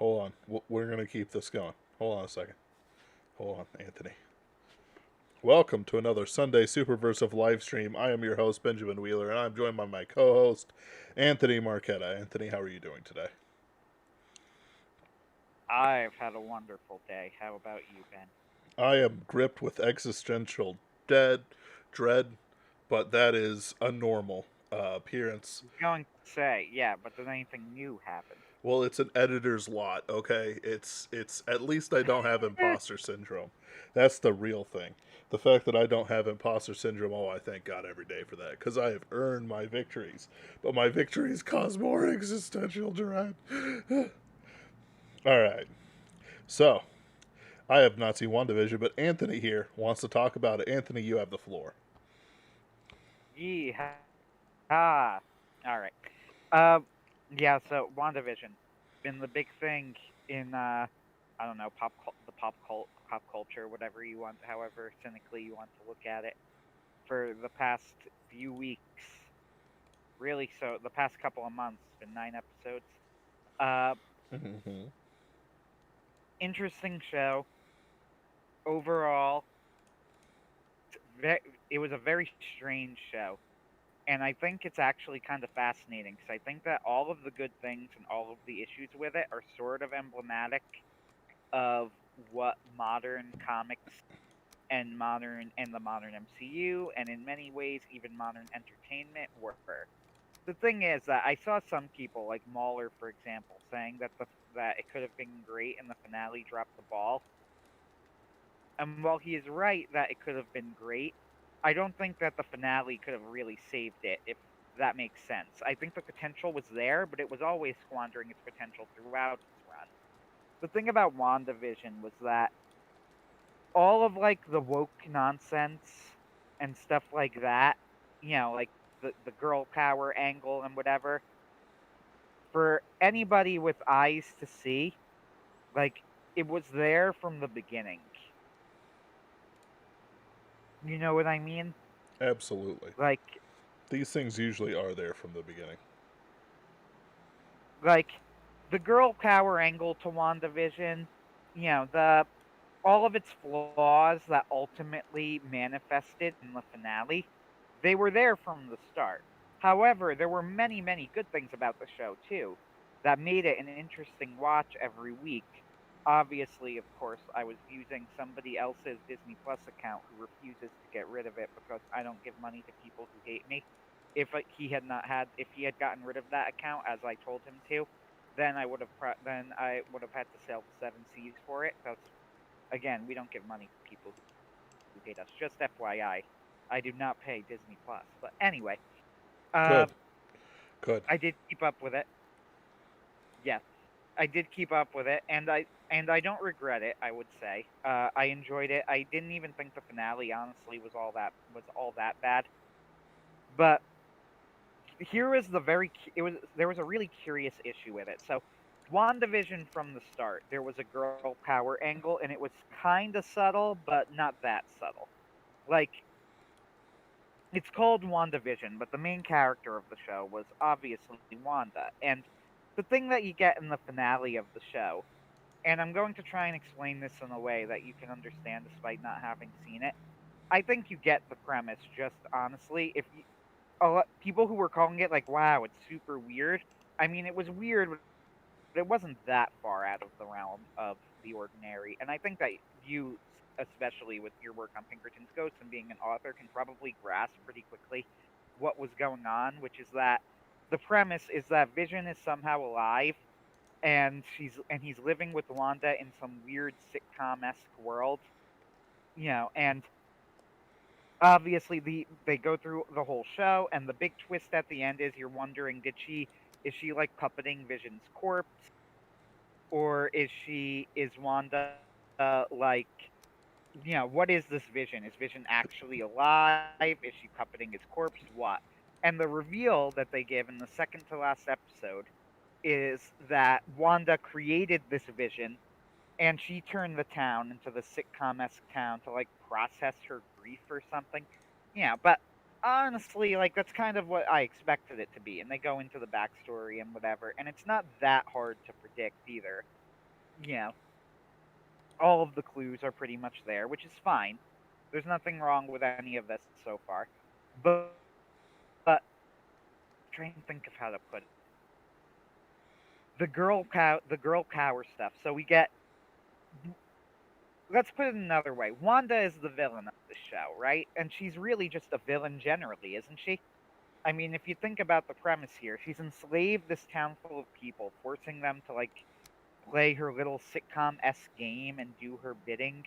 Hold on. We're going to keep this going. Hold on a second. Hold on, Anthony. Welcome to another Sunday Superversive live stream. I am your host, Benjamin Wheeler, and I'm joined by my co host, Anthony Marquetta. Anthony, how are you doing today? I've had a wonderful day. How about you, Ben? I am gripped with existential dread, but that is a normal appearance. I was going to say, yeah, but did anything new happen? Well, it's an editor's lot, okay? It's at least I don't have imposter syndrome. That's the real thing. The fact that I don't have imposter syndrome, oh, I thank God every day for that, because I have earned my victories. But my victories cause more existential dread. All right. So, I have not seen Wandavision, but Anthony here wants to talk about it. Anthony, you have the floor. Yeehaw. All right. Uh, yeah. So WandaVision been the big thing in I don't know pop culture, whatever you want, however cynically you want to look at it, for the past few weeks. Really, so the past couple of months, been 9 episodes. Uh, Mm-hmm. Interesting show overall. It was a very strange show. And I think it's actually kind of fascinating because I think that all of the good things and all of the issues with it are sort of emblematic of what modern comics and the modern MCU and in many ways even modern entertainment were. The thing is that I saw some people like Mahler, for example, saying that it could have been great and the finale dropped the ball. And while he is right that it could have been great, I don't think that the finale could have really saved it, if that makes sense. I think the potential was there, but it was always squandering its potential throughout its run. The thing about WandaVision was that all of like the woke nonsense and stuff like that, like the girl power angle and whatever, for anybody with eyes to see, like it was there from the beginning. You know what I mean? Absolutely. Like These things usually are there from the beginning. like the girl power angle to WandaVision, the all of its flaws that ultimately manifested in the finale, they were there from the start. However, there were many, many good things about the show too that made it an interesting watch every week. Obviously, of course, I was using somebody else's Disney Plus account who refuses to get rid of it because I don't give money to people who hate me. If he had gotten rid of that account as I told him to, then I would have had to sell the seven seas for it. Because again, we don't give money to people who hate us. Just FYI, I do not pay Disney Plus. But anyway, uh, Good. Good. I did keep up with it. Yes, I did keep up with it, and I don't regret it. I would say I enjoyed it. I didn't even think the finale, honestly, was all that bad. But here was there was a really curious issue with it. So, WandaVision from the start, there was a girl power angle, and it was kind of subtle, but not that subtle. Like it's called WandaVision, but the main character of the show was obviously Wanda. And the thing that you get in the finale of the show, and I'm going to try and explain this in a way that you can understand despite not having seen it. I think you get the premise just honestly. If you, a lot, people who were calling it like, wow, it's super weird. I mean, it was weird, but it wasn't that far out of the realm of the ordinary. And I think that you, especially with your work on Pinkerton's Ghosts and being an author, can probably grasp pretty quickly what was going on, which is that the premise is that Vision is somehow alive and he's living with Wanda in some weird sitcom esque world, and obviously they go through the whole show, and the big twist at the end is you're wondering, is she like puppeting Vision's corpse, or is Wanda like, what is this Vision? Is Vision actually alive? Is she puppeting his corpse? What? And the reveal that they give in the second to last episode is that Wanda created this Vision and she turned the town into the sitcom esque town to like process her grief or something. Yeah, but honestly, like that's kind of what I expected it to be. And they go into the backstory and whatever, and it's not that hard to predict either. you know, all of the clues are pretty much there, which is fine. There's nothing wrong with any of this so far. But trying to think of how to put it. The girl cower stuff. So we get, let's put it another way. Wanda is the villain of the show, right? And she's really just a villain generally, isn't she? I mean, if you think about the premise here, she's enslaved this town full of people, forcing them to like play her little sitcom-esque game and do her bidding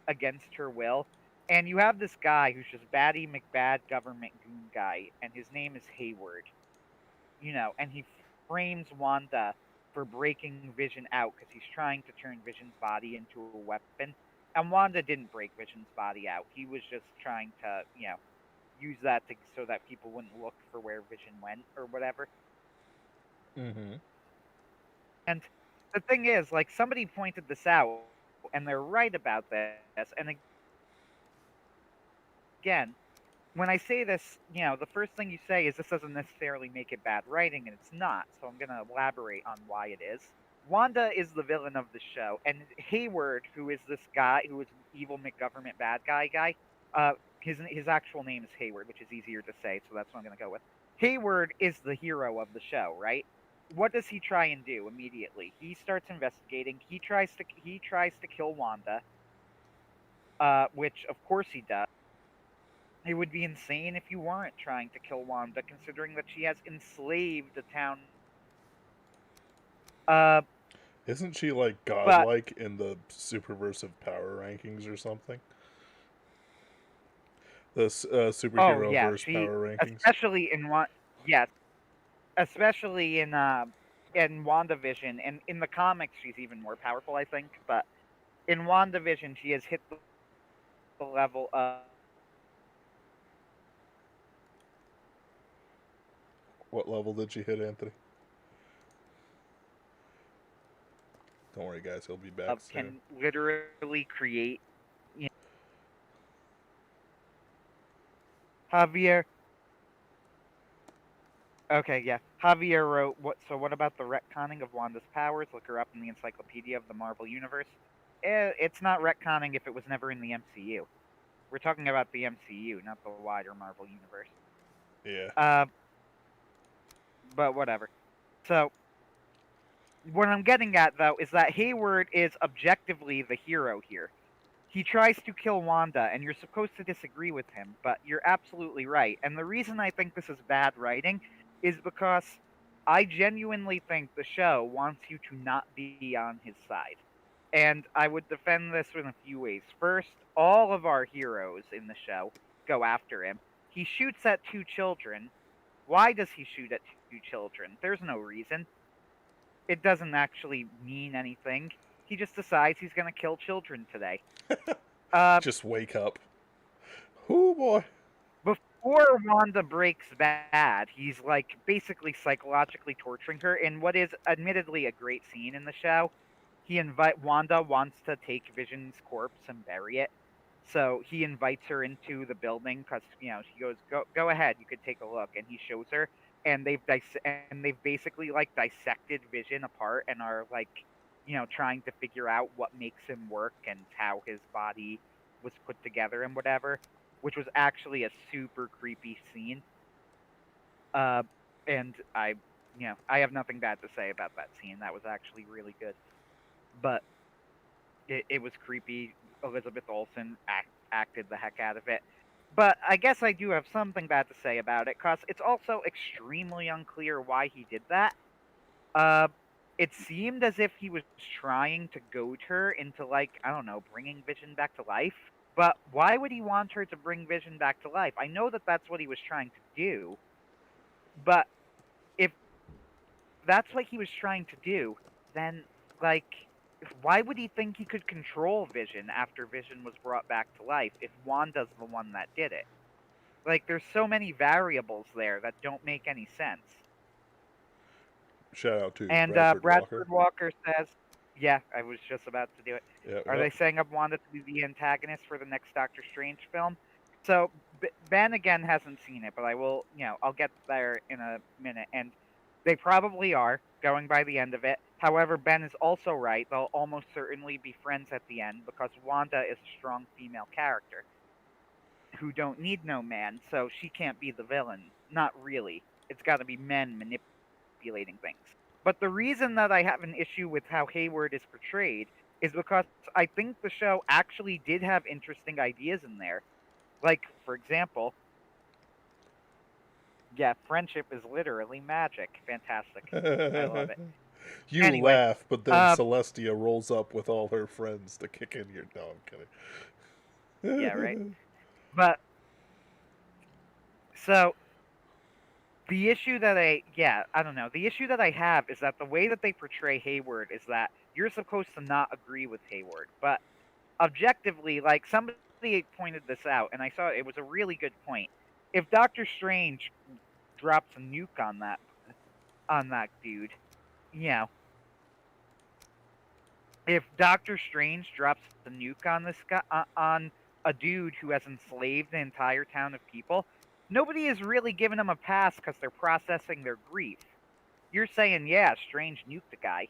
against her will. And you have this guy who's just Batty McBad government goon guy, and his name is Hayward. And he frames Wanda for breaking Vision out because he's trying to turn Vision's body into a weapon. And Wanda didn't break Vision's body out. He was just trying to, use that so that people wouldn't look for where Vision went or whatever. Mm-hmm. And the thing is, like, somebody pointed this out, and they're right about this. And again, when I say this, the first thing you say is this doesn't necessarily make it bad writing, and it's not. So I'm going to elaborate on why it is. Wanda is the villain of the show, and Hayward, who is this guy, who is evil McGovernment bad guy, his actual name is Hayward, which is easier to say, so that's what I'm going to go with. Hayward is the hero of the show, right? What does he try and do immediately? He starts investigating. He tries to kill Wanda, which of course he does. It would be insane if you weren't trying to kill Wanda, considering that she has enslaved the town. Uh, Isn't she like but godlike in the Superversive power rankings or something? The oh superhero yeah, verse she power rankings. especially in one yes, especially in WandaVision, and in the comics she's even more powerful, I think. But in WandaVision, she has hit the level of What level did she hit, Anthony? Don't worry, guys. He'll be back soon. can literally create Javier. Okay, yeah. Javier wrote, "What? So what about the retconning of Wanda's powers? Look her up in the Encyclopedia of the Marvel Universe." It's not retconning if it was never in the MCU. We're talking about the MCU, not the wider Marvel Universe. Yeah. Uh, but whatever. So what I'm getting at though is that Hayward is objectively the hero here. He tries to kill Wanda, and you're supposed to disagree with him, but you're absolutely right. And the reason I think this is bad writing is because I genuinely think the show wants you to not be on his side. And I would defend this in a few ways. First, all of our heroes in the show go after him. He shoots at two children. Why does he shoot at two children? There's no reason. It doesn't actually mean anything. He just decides he's going to kill children today. Uh, Just wake up. Oh boy. Before Wanda breaks bad, he's like basically psychologically torturing her in what is admittedly a great scene in the show. Wanda wants to take Vision's corpse and bury it. So he invites her into the building because she goes, go ahead, you could take a look, and he shows her, and they've basically like dissected Vision apart and are like trying to figure out what makes him work and how his body was put together and whatever, which was actually a super creepy scene. Uh, and I have nothing bad to say about that scene. That was actually really good, but it was creepy. Elizabeth Olsen acted the heck out of it. But I guess I do have something bad to say about it, because it's also extremely unclear why he did that. Uh, it seemed as if he was trying to goad her into, like, I don't know, bringing Vision back to life. But why would he want her to bring Vision back to life? I know that that's what he was trying to do, but if that's what he was trying to do, then, like, why would he think he could control Vision after Vision was brought back to life if Wanda's the one that did it? Like, there's so many variables there that don't make any sense. Shout out to And Bradford Walker. Bradford Walker says, yeah, I was just about to do it. Yeah. Are they setting up Wanda to be the antagonist for the next Doctor Strange film? So Ben again hasn't seen it, but I will, I'll get there in a minute. And they probably are, going by the end of it. However, Ben is also right. They'll almost certainly be friends at the end because Wanda is a strong female character who don't need no man, so she can't be the villain. Not really. It's got to be men manipulating things. But the reason that I have an issue with how Hayward is portrayed is because I think the show actually did have interesting ideas in there. Like, for example, yeah, friendship is literally magic. Fantastic. I love it. You Anyway, laugh, but then uh, Celestia rolls up with all her friends to kick in your. No, I'm yeah, right. kidding. But so the issue that I don't know. The issue that I have is that the way that they portray Hayward is that you're supposed to not agree with Hayward, but objectively, like somebody pointed this out, and I saw it was a really good point. If Doctor Strange drops a nuke on that dude, you know, if Doctor Strange drops a nuke on this guy on a dude who has enslaved an entire town of people, nobody is really giving him a pass because they're processing their grief. You're saying, yeah, Strange nuked a guy.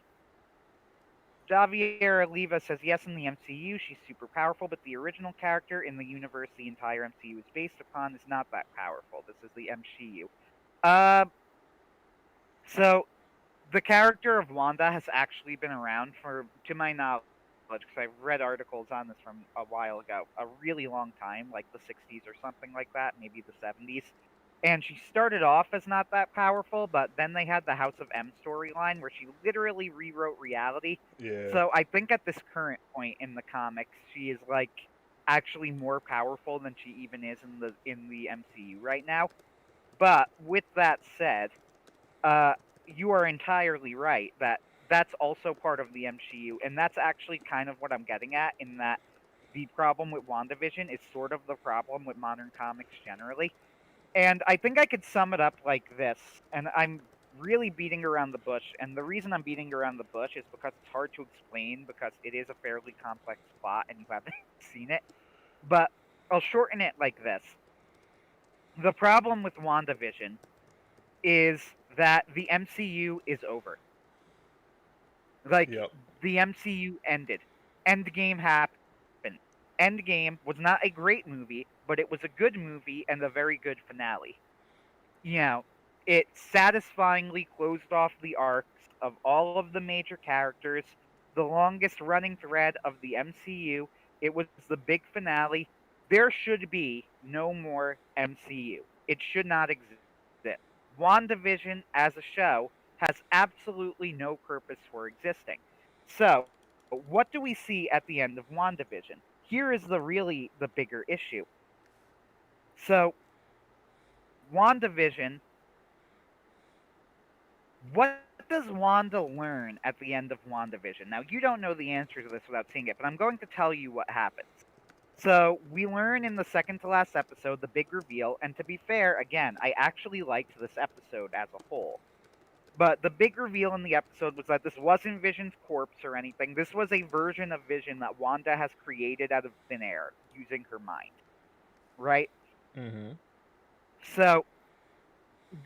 Javier Oliva says, yes, in the MCU, she's super powerful, but the original character in the universe the entire MCU is based upon is not that powerful. This is the MCU. Uh, so the character of Wanda has actually been around for, to my knowledge, because I've read articles on this from a while ago, a really long time, like the 60s or something like that, maybe the 70s. And she started off as not that powerful, but then they had the House of M storyline where she literally rewrote reality. Yeah. So I think at this current point in the comics, she is like actually more powerful than she even is in the MCU right now. But with that said, uh, you are entirely right that that's also part of the MCU, and that's actually kind of what I'm getting at. In that, the problem with WandaVision is sort of the problem with modern comics generally. And I think I could sum it up like this, and I'm really beating around the bush. And the reason I'm beating around the bush is because it's hard to explain because it is a fairly complex plot and you haven't seen it. But I'll shorten it like this. The problem with WandaVision is that the MCU is over. Like, Yep. the MCU ended. Endgame happened. Endgame was not a great movie, but it was a good movie and a very good finale. You know, it satisfyingly closed off the arcs of all of the major characters, the longest running thread of the MCU. It was the big finale. There should be no more MCU. It should not exist. WandaVision as a show has absolutely no purpose for existing. So, what do we see at the end of WandaVision? Here is the bigger issue. So, WandaVision, what does Wanda learn at the end of WandaVision? Now, you don't know the answer to this without seeing it, but I'm going to tell you what happens. So, we learn in the second to last episode the big reveal, and to be fair, again, I actually liked this episode as a whole. But the big reveal in the episode was that this wasn't Vision's corpse or anything. This was a version of Vision that Wanda has created out of thin air using her mind. Right? Mm-hmm. So,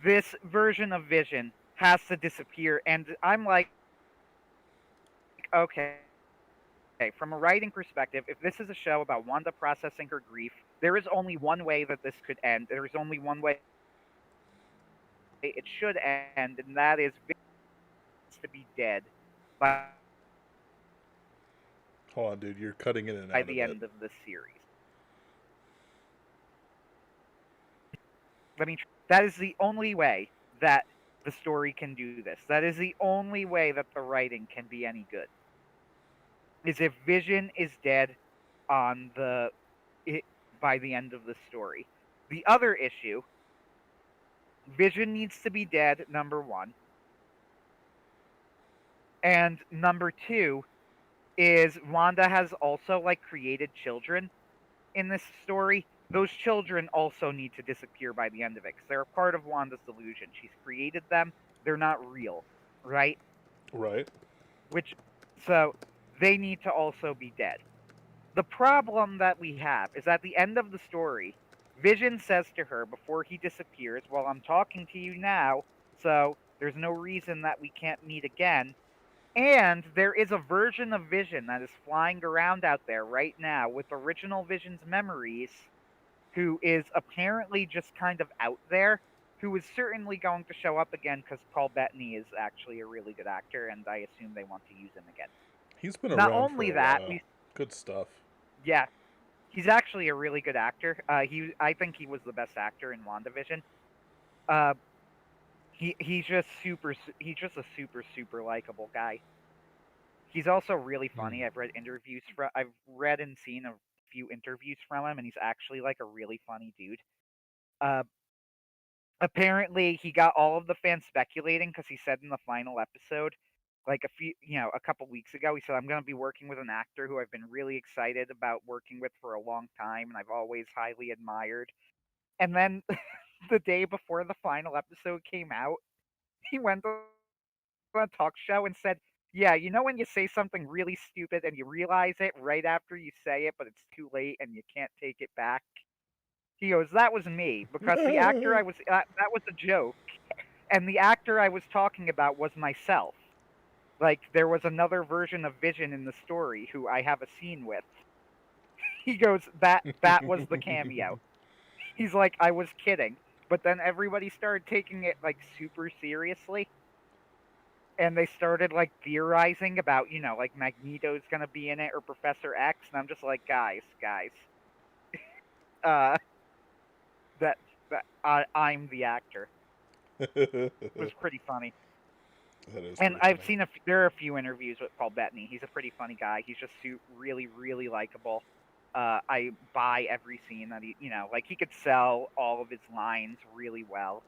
this version of Vision has to disappear, and I'm like, okay, from a writing perspective, if this is a show about Wanda processing her grief, there is only one way that this could end. There is only one way it should end, and that is Vision to be dead by Hold on, dude. You're cutting in and out a the bit. end of the series. Let me. That is the only way that the story can do this. That is the only way that the writing can be any good. Is if Vision is dead on the it, by the end of the story. The other issue, Vision needs to be dead, number one. And number two is Wanda has also like created children in this story. Those children also need to disappear by the end of it because they're a part of Wanda's delusion. She's created them. They're not real, right? Right. Which, so they need to also be dead. The problem that we have is at the end of the story, Vision says to her before he disappears, well, I'm talking to you now, so there's no reason that we can't meet again. And there is a version of Vision that is flying around out there right now with original Vision's memories, who is apparently just kind of out there, who is certainly going to show up again because Paul Bettany is actually a really good actor, and I assume they want to use him again. He's been Not around for only a that, while. Good stuff. yeah, he's actually a really good actor. I think he was the best actor in WandaVision. Uh, he's just a super likable guy. He's also really Hmm. funny. I've read and seen a few interviews from him, and he's actually like a really funny dude. Uh, Apparently, he got all of the fans speculating because he said in the final episode, like a couple weeks ago, he said, "I'm going to be working with an actor who I've been really excited about working with for a long time, and I've always highly admired." And then the day before the final episode came out, he went on a talk show and said, "Yeah, you know when you say something really stupid and you realize it right after you say it, but it's too late and you can't take it back?" He goes, "That was me because that was a joke, and the actor I was talking about was myself. Like there was another version of Vision in the story who I have a scene with." He goes, "That was the cameo." He's like, "I was kidding." But then everybody started taking it like super seriously, and they started like theorizing about, like Magneto's gonna be in it or Professor X, and I'm just like, guys, uh, that I'm the actor. That It was pretty funny. is And pretty I've funny. seen there are a few interviews with Paul Bettany. He's a pretty funny guy. He's just really likable. I buy every scene that like he could sell all of his lines really well.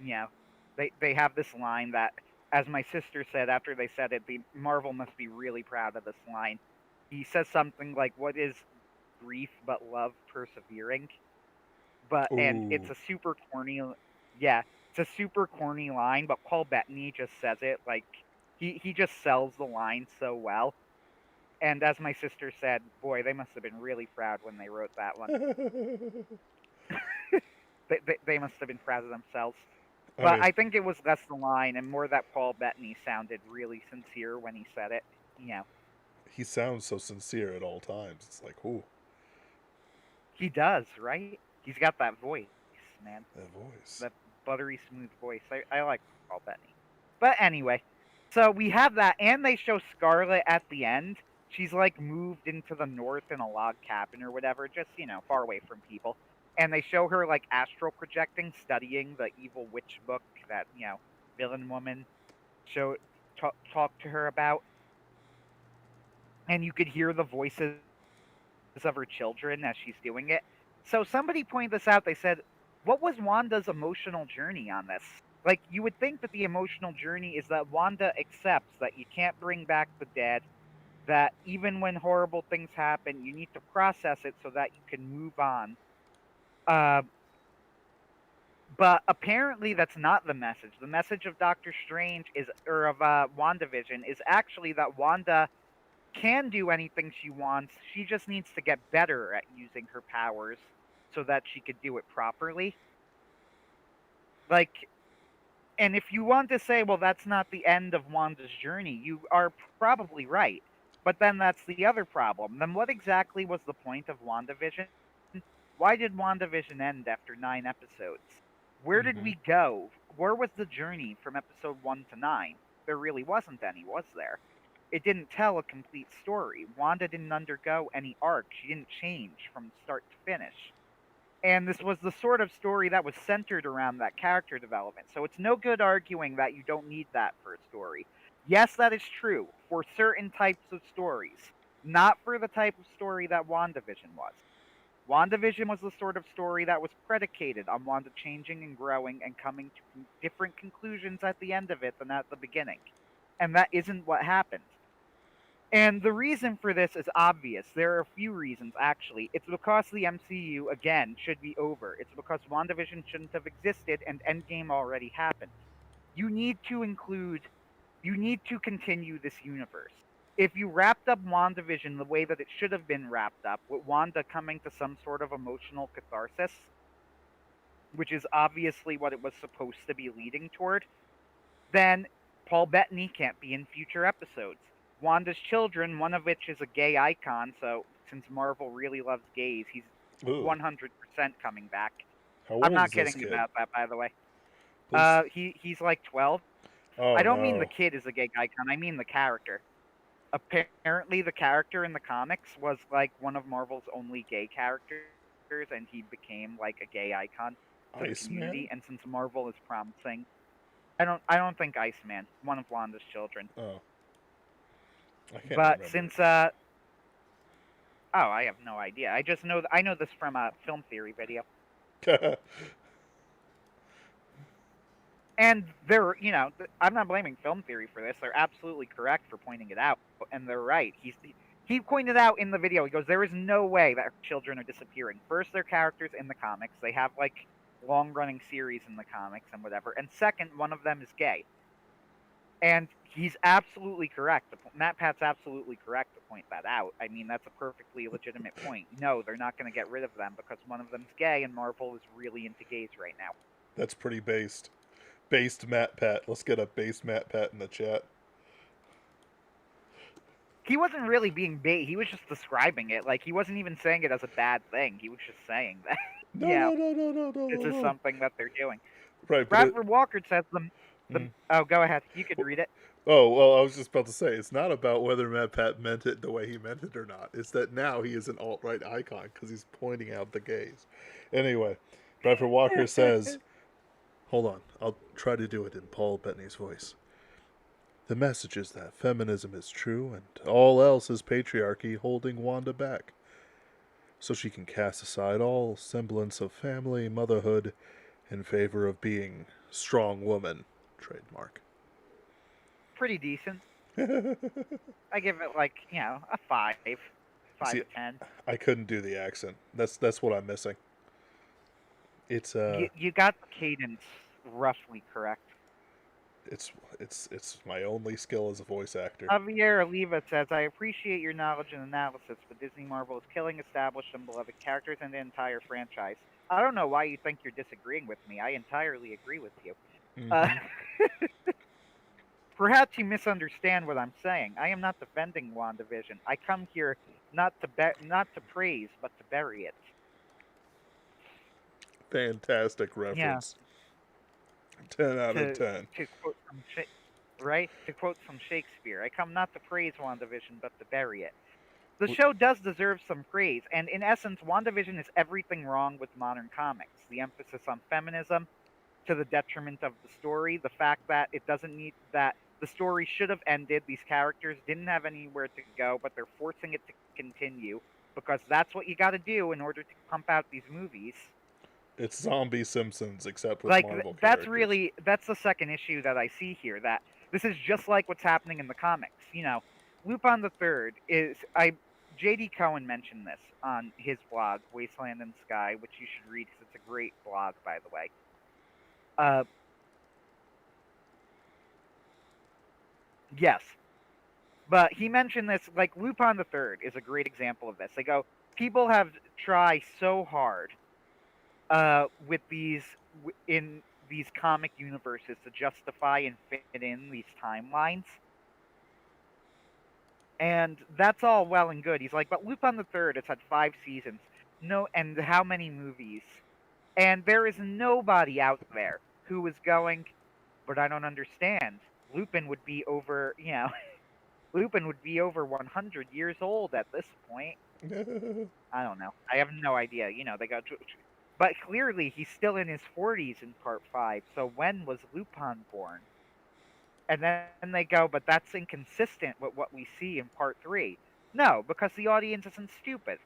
You know, they have this line that, as my sister said after they said it, the Marvel must be really proud of this line. He says something like, "What is grief but love persevering?" And Ooh. it's a super corny, yeah, it's a super corny line, but Paul Bettany just says it like he just sells the line so well. And as my sister said, boy, they must have been really proud when they wrote that one. They must have been proud of themselves. I But mean, I think it was less the line and more that Paul Bettany sounded really sincere when he said it. You know, he sounds so sincere at all times. It's like, ooh, he does, right? He's got that voice, man. that voice. That buttery smooth voice. I like Paul Bettany. But anyway, so we have that, and they show Scarlet at the end. She's like moved into the north in a log cabin or whatever, just far away from people. And they show her like astral projecting, studying the evil witch book that villain woman show talk to her about. And you could hear the voices of her children as she's doing it. So somebody pointed this out. They said, "What was Wanda's emotional journey on this?" Like, you would think that the emotional journey is that Wanda accepts that you can't bring back the dead, that even when horrible things happen, you need to process it so that you can move on. Uh, but apparently, that's not the message. The message of Doctor Strange or of WandaVision, is actually that Wanda can do anything she wants. She just needs to get better at using her powers so that she could do it properly. Like, and if you want to say, well, that's not the end of Wanda's journey, you are probably right. But then that's the other problem. Then what exactly was the point of WandaVision? Why did WandaVision end after 9 episodes? Where did Mm-hmm. we go? Where was the journey from episode 1 to 9? There really wasn't any, was there? It didn't tell a complete story. Wanda didn't undergo any arc. She didn't change from start to finish. And this was the sort of story that was centered around that character development. So it's no good arguing that you don't need that for a story. Yes, that is true for certain types of stories, not for the type of story that WandaVision was. WandaVision was the sort of story that was predicated on Wanda changing and growing and coming to different conclusions at the end of it than at the beginning. And that isn't what happened. And the reason for this is obvious. There are a few reasons, actually. It's because the MCU, again, should be over. It's because WandaVision shouldn't have existed and Endgame already happened. You need to include, you need to continue this universe. If you wrapped up WandaVision the way that it should have been wrapped up, with Wanda coming to some sort of emotional catharsis, which is obviously what it was supposed to be leading toward, then Paul Bettany can't be in future episodes. Wanda's children, one of which is a gay icon, so since Marvel really loves gays, he's Ooh, 100% coming back. how I'm old not is this kidding kid? about that, by the way. Please. He's like 12. I Oh don't mean the no. kid is a gay icon. I mean the character. Apparently, the character in the comics was like one of Marvel's only gay characters, and he became like a gay icon to the community. Iceman? And since Marvel is promising, I don't think Iceman, one of Wanda's children, Oh, I can't but remember. since oh, I have no idea. I just know I know this from a film theory video. And they're, I'm not blaming film theory for this. They're absolutely correct for pointing it out, and they're right. He pointed out in the video. He goes, "There is no way that her children are disappearing. First, they're characters in the comics. They have like long-running series in the comics and whatever. And second, one of them is gay." And he's absolutely correct. Matt Pat's absolutely correct to point that out. I mean, that's a perfectly legitimate point. No, they're not going to get rid of them because one of them's gay, and Marvel is really into gays right now. That's pretty based. Based Matt Pat. Let's get a based Matt Pat in the chat. He wasn't really being bait. He was just describing it. Like, he wasn't even saying it as a bad thing. He was just saying that, No, no, no, no, no, no, this no, is no. something that they're doing. Right, but Bradford Walker says the mm. oh, go ahead. You could read it. Oh well, I was just about to say it's not about whether Matt Pat meant it the way he meant it or not. It's that now he is an alt right icon because he's pointing out the gays. Anyway, Bradford Walker says, "Hold on, I'll try to do it in Paul Bettany's voice. The message is that feminism is true and all else is patriarchy holding Wanda back, so she can cast aside all semblance of family, motherhood, in favor of being strong woman." Trademark. Pretty decent. I give it like, a 5. 5 See, to 10. I couldn't do the accent. That's what I'm missing. It's You got the cadence roughly correct. it's my only skill as a voice actor. Javier Oliva says, "I appreciate your knowledge and analysis, but Disney Marvel is killing established and beloved characters and the entire franchise. I don't know why you think you're disagreeing with me. I entirely agree with you. Uh, Mm-hmm. Perhaps you misunderstand what I'm saying. I am not defending WandaVision. I come here not to praise, but to bury it." Fantastic Yeah, reference. 10 out of to 10. to quote from right? To quote from Shakespeare, "I come not to praise WandaVision, but to bury it." The show does deserve some praise, and in essence, WandaVision is everything wrong with modern comics. The emphasis on feminism to the detriment of the story, the fact that it doesn't need that the story should have ended, these characters didn't have anywhere to go, but they're forcing it to continue because that's what you got to do in order to pump out these movies. It's zombie Simpsons except with Like Marvel characters. that's the second issue that I see here, that this is just like what's happening in the comics. Lupin the Third is I JD Cohen mentioned this on his blog Wasteland and Sky, which you should read because it's a great blog, by the way. uh yes, but he mentioned this, like Lupin the Third is a great example of this. They go, people have tried so hard with in these comic universes to justify and fit in these timelines. And that's all well and good. He's like, but Lupin the Third has had 5 seasons, no, and how many movies? And there is nobody out there who is going, but I don't understand. Lupin would be over, Lupin would be over 100 years old at this point. I don't know. I have no idea. They go, but clearly he's still in his 40s in part 5. So when was Lupin born? And then they go, but that's inconsistent with what we see in part 3. No, because the audience isn't stupid.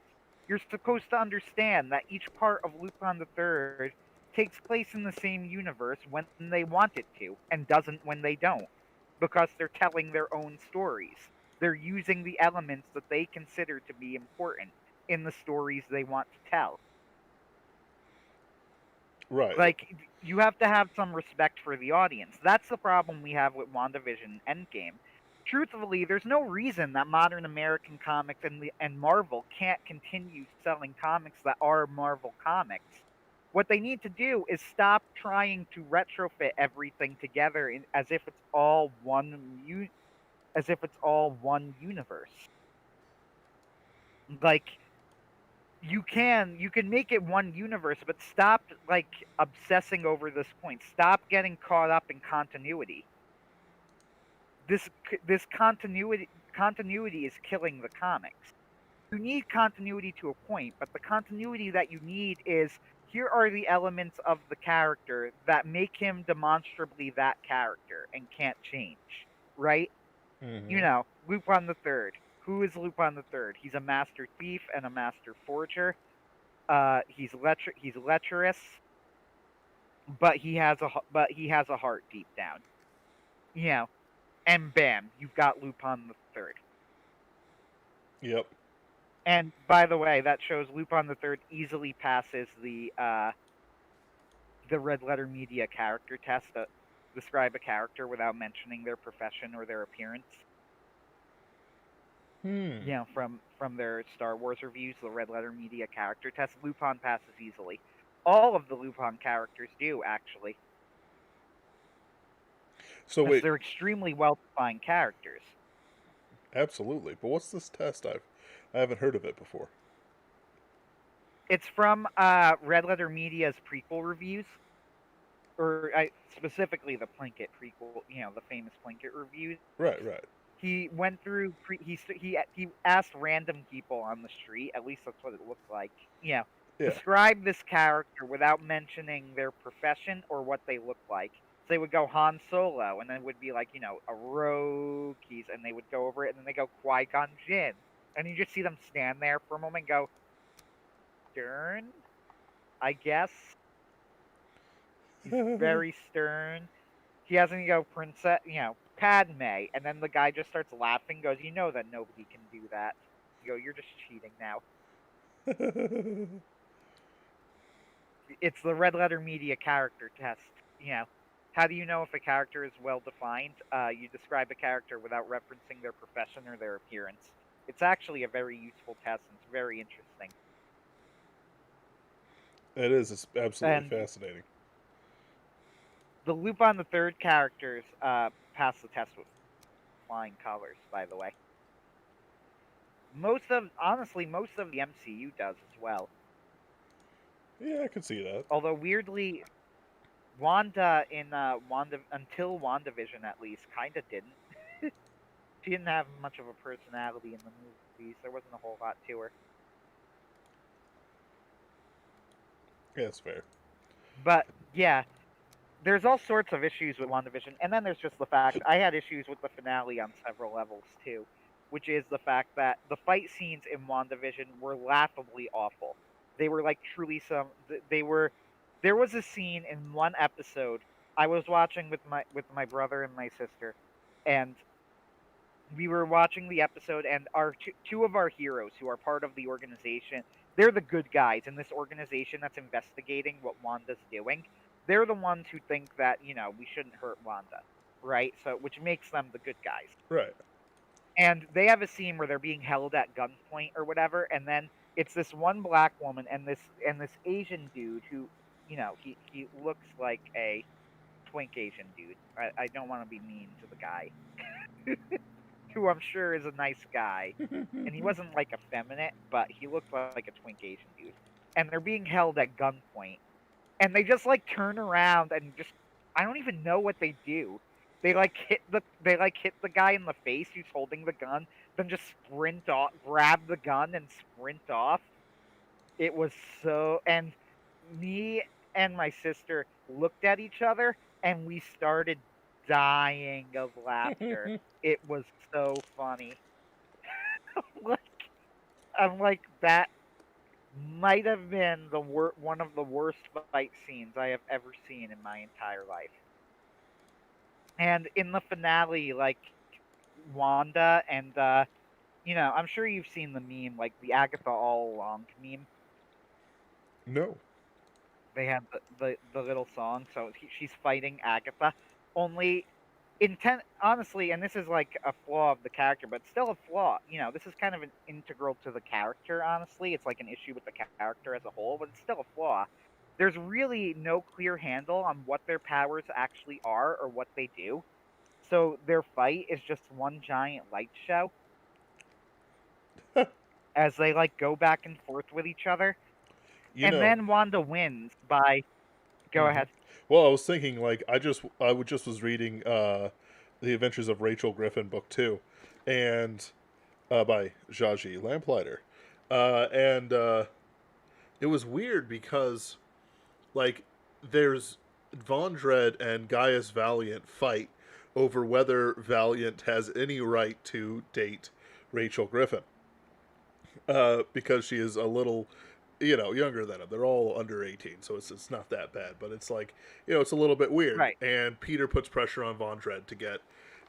You're supposed to understand that each part of Lupin the Third takes place in the same universe when they want it to, and doesn't when they don't, because they're telling their own stories. They're using the elements that they consider to be important in the stories they want to tell. Right. Like, you have to have some respect for the audience. That's the problem we have with WandaVision Endgame. Truthfully, there's no reason that modern American comics and Marvel can't continue selling comics that are Marvel comics What they need to do is stop trying to retrofit everything together as if it's all as if it's all one universe. Like you can make it one universe, but stop like obsessing over this point. Stop getting caught up in continuity. This continuity is killing the comics. You need continuity to a point, but the continuity that you need is here are the elements of the character that make him demonstrably that character and can't change, right? Mm-hmm. Lupin the Third. Who is Lupin the Third? He's a master thief and a master forger. He's lecherous, but he has a heart deep down. You know, and bam, you've got Lupin the Third. Yep. And by the way, that shows Lupin the Third easily passes the Red Letter Media character test to describe a character without mentioning their profession or their appearance. Hmm. From their Star Wars reviews, the Red Letter Media character test, Lupin passes easily. All of the Lupin characters do actually, So because wait, they're extremely well defined characters. absolutely. But what's this test? I haven't heard of it before. It's from Red Letter Media's prequel reviews, or specifically the Plinkett prequel. The famous Plinkett reviews. Right, right. He went through. He asked random people on the street. At least that's what it looked like. Yeah. Describe this character without mentioning their profession or what they look like. So they would go Han Solo, and then it would be like a rogue. And they would go over it, and then they go Qui-Gon Jinn, and you just see them stand there for a moment, and go stern, I guess. He's very stern. He has any go princess, Padme, and then the guy just starts laughing, goes, "You know that nobody can do that." You go, "You're just cheating now." It's the Red Letter Media character test. How do you know if a character is well defined? You describe a character without referencing their profession or their appearance. It's actually a very useful test, and it's very interesting. It is. It's absolutely And fascinating. the Lupin the Third characters pass the test with flying colors. By the way, most of the MCU does as well. Yeah, I can see that. Although weirdly, Wanda until WandaVision at least kind of didn't. She didn't have much of a personality in the movies. There wasn't a whole lot to her. Yeah, it's fair. But yeah, there's all sorts of issues with WandaVision, and then there's just the fact I had issues with the finale on several levels too, which is the fact that the fight scenes in WandaVision were laughably awful. They were like truly they were. There was a scene in one episode I was watching with my brother and my sister, and we were watching the episode, and our two of our heroes who are part of the organization, they're the good guys in this organization that's investigating what Wanda's doing. They're the ones who think that we shouldn't hurt Wanda, right? So which makes them the good guys. Right. And they have a scene where they're being held at gunpoint or whatever, and then it's this one black woman and this Asian dude who he looks like a twink Asian dude. I don't want to be mean to the guy who I'm sure is a nice guy, and he wasn't like effeminate, but he looked like a twink Asian dude. And they're being held at gunpoint, and they just like turn around and just I don't even know what they do. They hit the guy in the face who's holding the gun, then just sprint off, grab the gun and sprint off. It was so, and me and my sister looked at each other and we started dying of laughter. It was so funny. like I'm like that might have been one of the worst fight scenes I have ever seen in my entire life. And in the finale, like Wanda and I'm sure you've seen the meme, like the Agatha All Along meme. No. They have the little song, so she's fighting Agatha. Only intent, honestly, and this is like a flaw of the character, but still a flaw. This is kind of an integral to the character. Honestly, it's like an issue with the character as a whole, but it's still a flaw. there's really no clear handle on what their powers actually are or what they do. So their fight is just one giant light show as they like go back and forth with each other. You And know, then Wanda wins by go hmm ahead. well, I was thinking like I just was reading the Adventures of Rachel Griffin book 2, and by Jaji Lamplighter, and it was weird because like there's Von Dredd and Gaius Valiant fight over whether Valiant has any right to date Rachel Griffin, because she is a little, younger than him. They're all under 18, so it's not that bad, but it's like, it's a little bit weird. Right. And Peter puts pressure on Von Dredd to get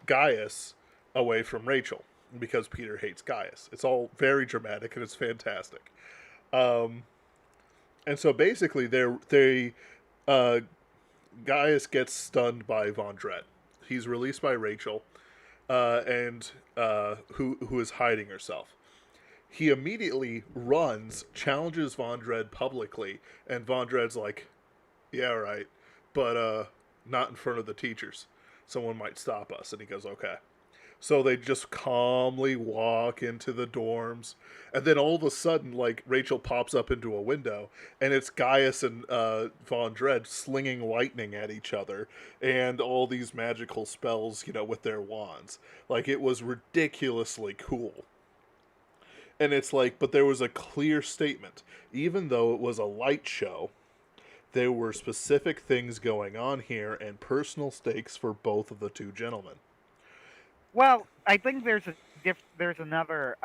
Gaius away from Rachel because Peter hates Gaius. It's all very dramatic and it's fantastic. Um, and so basically, uh, Gaius gets stunned by Von Dredd. He's released by Rachel, and who is hiding herself. He immediately runs, challenges Von Dredd publicly, and Von Dredd's like, "Yeah, right, but not in front of the teachers. Someone might stop us." And he goes, "Okay." So they just calmly walk into the dorms, and then all of a sudden, like Rachel pops up into a window, and it's Gaius and Von Dredd slinging lightning at each other, and all these magical spells, with their wands. Like it was ridiculously cool. And it's like, but there was a clear statement. Even though it was a light show, there were specific things going on here and personal stakes for both of the two gentlemen. Well, I think there's another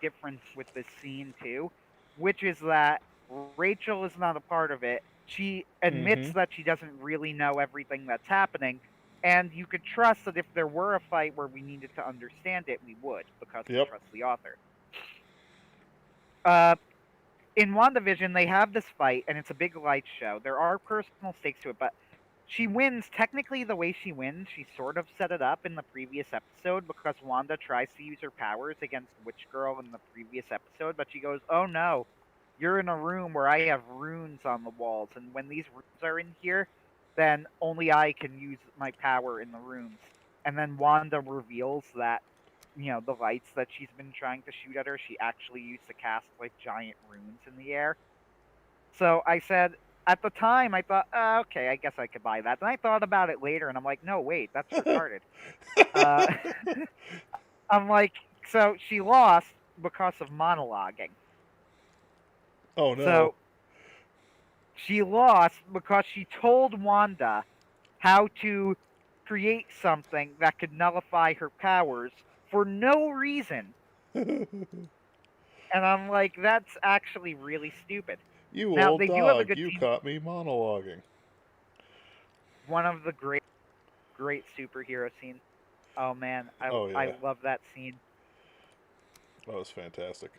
difference with this scene too, which is that Rachel is not a part of it. She admits Mm-hmm. that she doesn't really know everything that's happening, and you could trust that if there were a fight where we needed to understand it, we would because we Yep. trust the author. Uh, in WandaVision, they have this fight, and it's a big light show. There are personal stakes to it, but she wins. Technically, the way she wins, she sort of set it up in the previous episode because Wanda tries to use her powers against Witch Girl in the previous episode, but she goes, "Oh no, you're in a room where I have runes on the walls, and when these runes are in here, then only I can use my power in the rooms." And then Wanda reveals that the lights that she's been trying to shoot at her, she actually used to cast like giant runes in the air. So I said, at the time, I thought, okay, I guess I could buy that. Then I thought about it later, and I'm like, no, wait, that's retarded. Uh, I'm like, so she lost because of monologuing. Oh no. So she lost because she told Wanda how to create something that could nullify her powers for no reason. And I'm like, that's actually really stupid. You Now, old they do have a dog, good you team. caught me monologuing. One of the great superhero scenes. Oh man, Oh I yeah, love that scene. that was fantastic.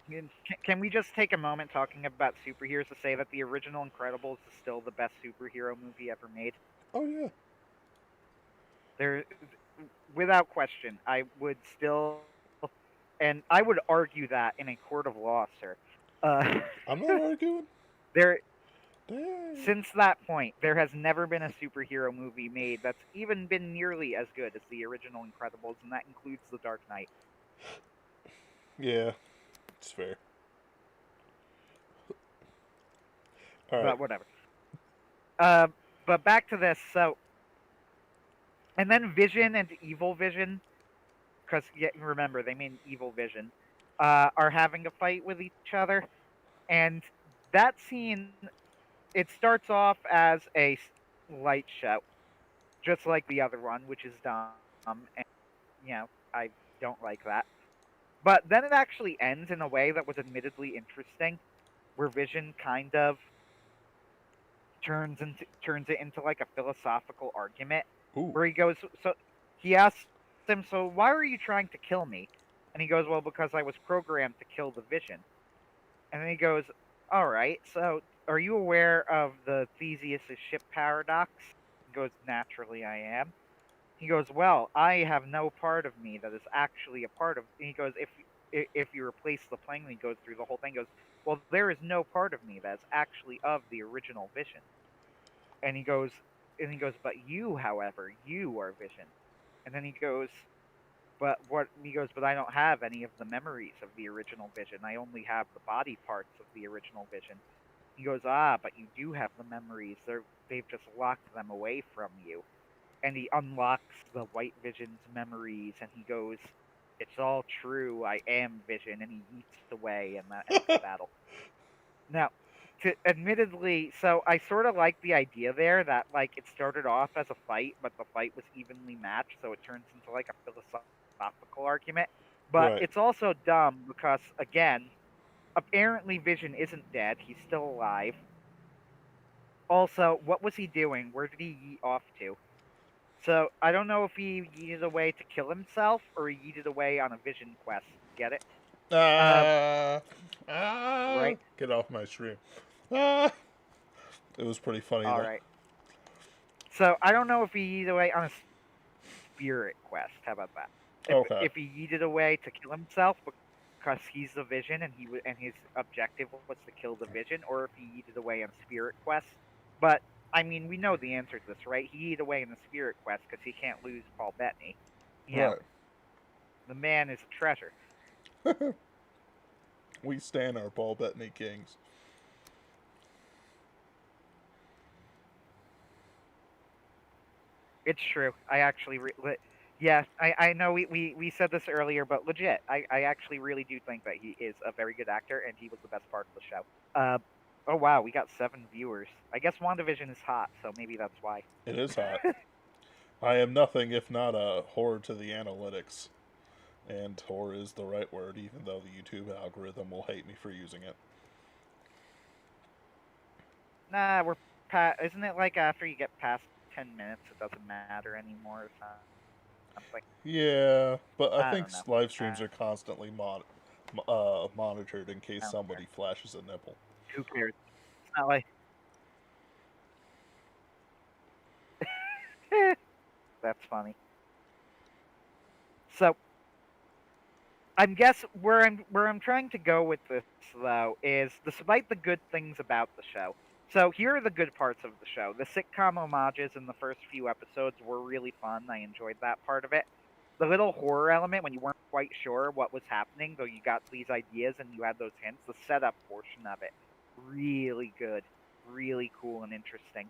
Can we just take a moment talking about superheroes to say that the original Incredibles is still the best superhero movie ever made? Oh yeah. There, without question, I would still, and I would argue that in a court of law, sir. Uh, I'm not arguing. there, Dang. since that point, there has never been a superhero movie made that's even been nearly as good as the original Incredibles, and that includes The Dark Knight. Yeah, it's fair. All right. But whatever. Uh, but back to this. So, and then Vision and Evil Vision, because remember they made Evil Vision, are having a fight with each other, and that scene it starts off as a light show, just like the other one, which is dumb, and I don't like that. But then it actually ends in a way that was admittedly interesting, where Vision kind of turns it into like a philosophical argument Ooh. where he goes so he asks him, "So why were you trying to kill me?" And he goes, "Well, because I was programmed to kill the Vision." And then he goes, "All right, so are you aware of the Theseus' ship paradox?" He goes, "Naturally I am." He goes, "Well, I have no part of me that is actually a part of." And he goes, "If you replace the plane," he goes through the whole thing. He goes, "Well, there is no part of me that is actually of the original Vision." And he goes, but you, however, you are Vision. And then he goes, but what? He goes, but I don't have any of the memories of the original Vision. I only have the body parts of the original Vision. He goes, ah, but you do have the memories. They've just locked them away from you. And he unlocks the White Vision's memories, and he goes, "It's all true. I am Vision," and he yeets away, and that ends the battle. Now, admittedly, so I sort of like the idea there that like it started off as a fight, but the fight was evenly matched, so it turns into like a philosophical argument. But Right. it's also dumb because again, apparently Vision isn't dead; he's still alive. Also, what was he doing? Where did he yeet off to? So I don't know if he yeeted away to kill himself or he yeeted away on a vision quest. Get it? Uh, Ah, ah, right. get off my stream. Ah, it was pretty funny All though. right. So I don't know if he yeeted away on a spirit quest. How about that? Okay. If he yeeted away to kill himself because he's the vision and and his objective was to kill the vision, or if he yeeted away on a spirit quest. But I mean, we know the answer to this, right? He yeeted away in the spirit quest because he can't lose Paul Bettany. You know, Right. the man is a treasure. We stand our Paul Bettany Kings. It's true. I actually, yes, I know we said this earlier, but legit, I actually really do think that he is a very good actor, and he was the best part of the show. Uh, oh wow, we got 7 viewers. I guess WandaVision is hot, so maybe that's why. It is hot. I am nothing if not a whore to the analytics. And whore is the right word, even though the YouTube algorithm will hate me for using it. Nah, we're Isn't it like after you get past 10 minutes, it doesn't matter anymore or something? Yeah, but I I think don't know. live streams are constantly monitored in case I don't somebody flashes a nipple. care. Who cares? It's not like that's funny. So where I'm trying to go with this though is despite the good things about the show. So here are the good parts of the show. The sitcom homages in the first few episodes were really fun. I enjoyed that part of it. The little horror element when you weren't quite sure what was happening, though you got these ideas and you had those hints, the setup portion of it, really good, really cool and interesting.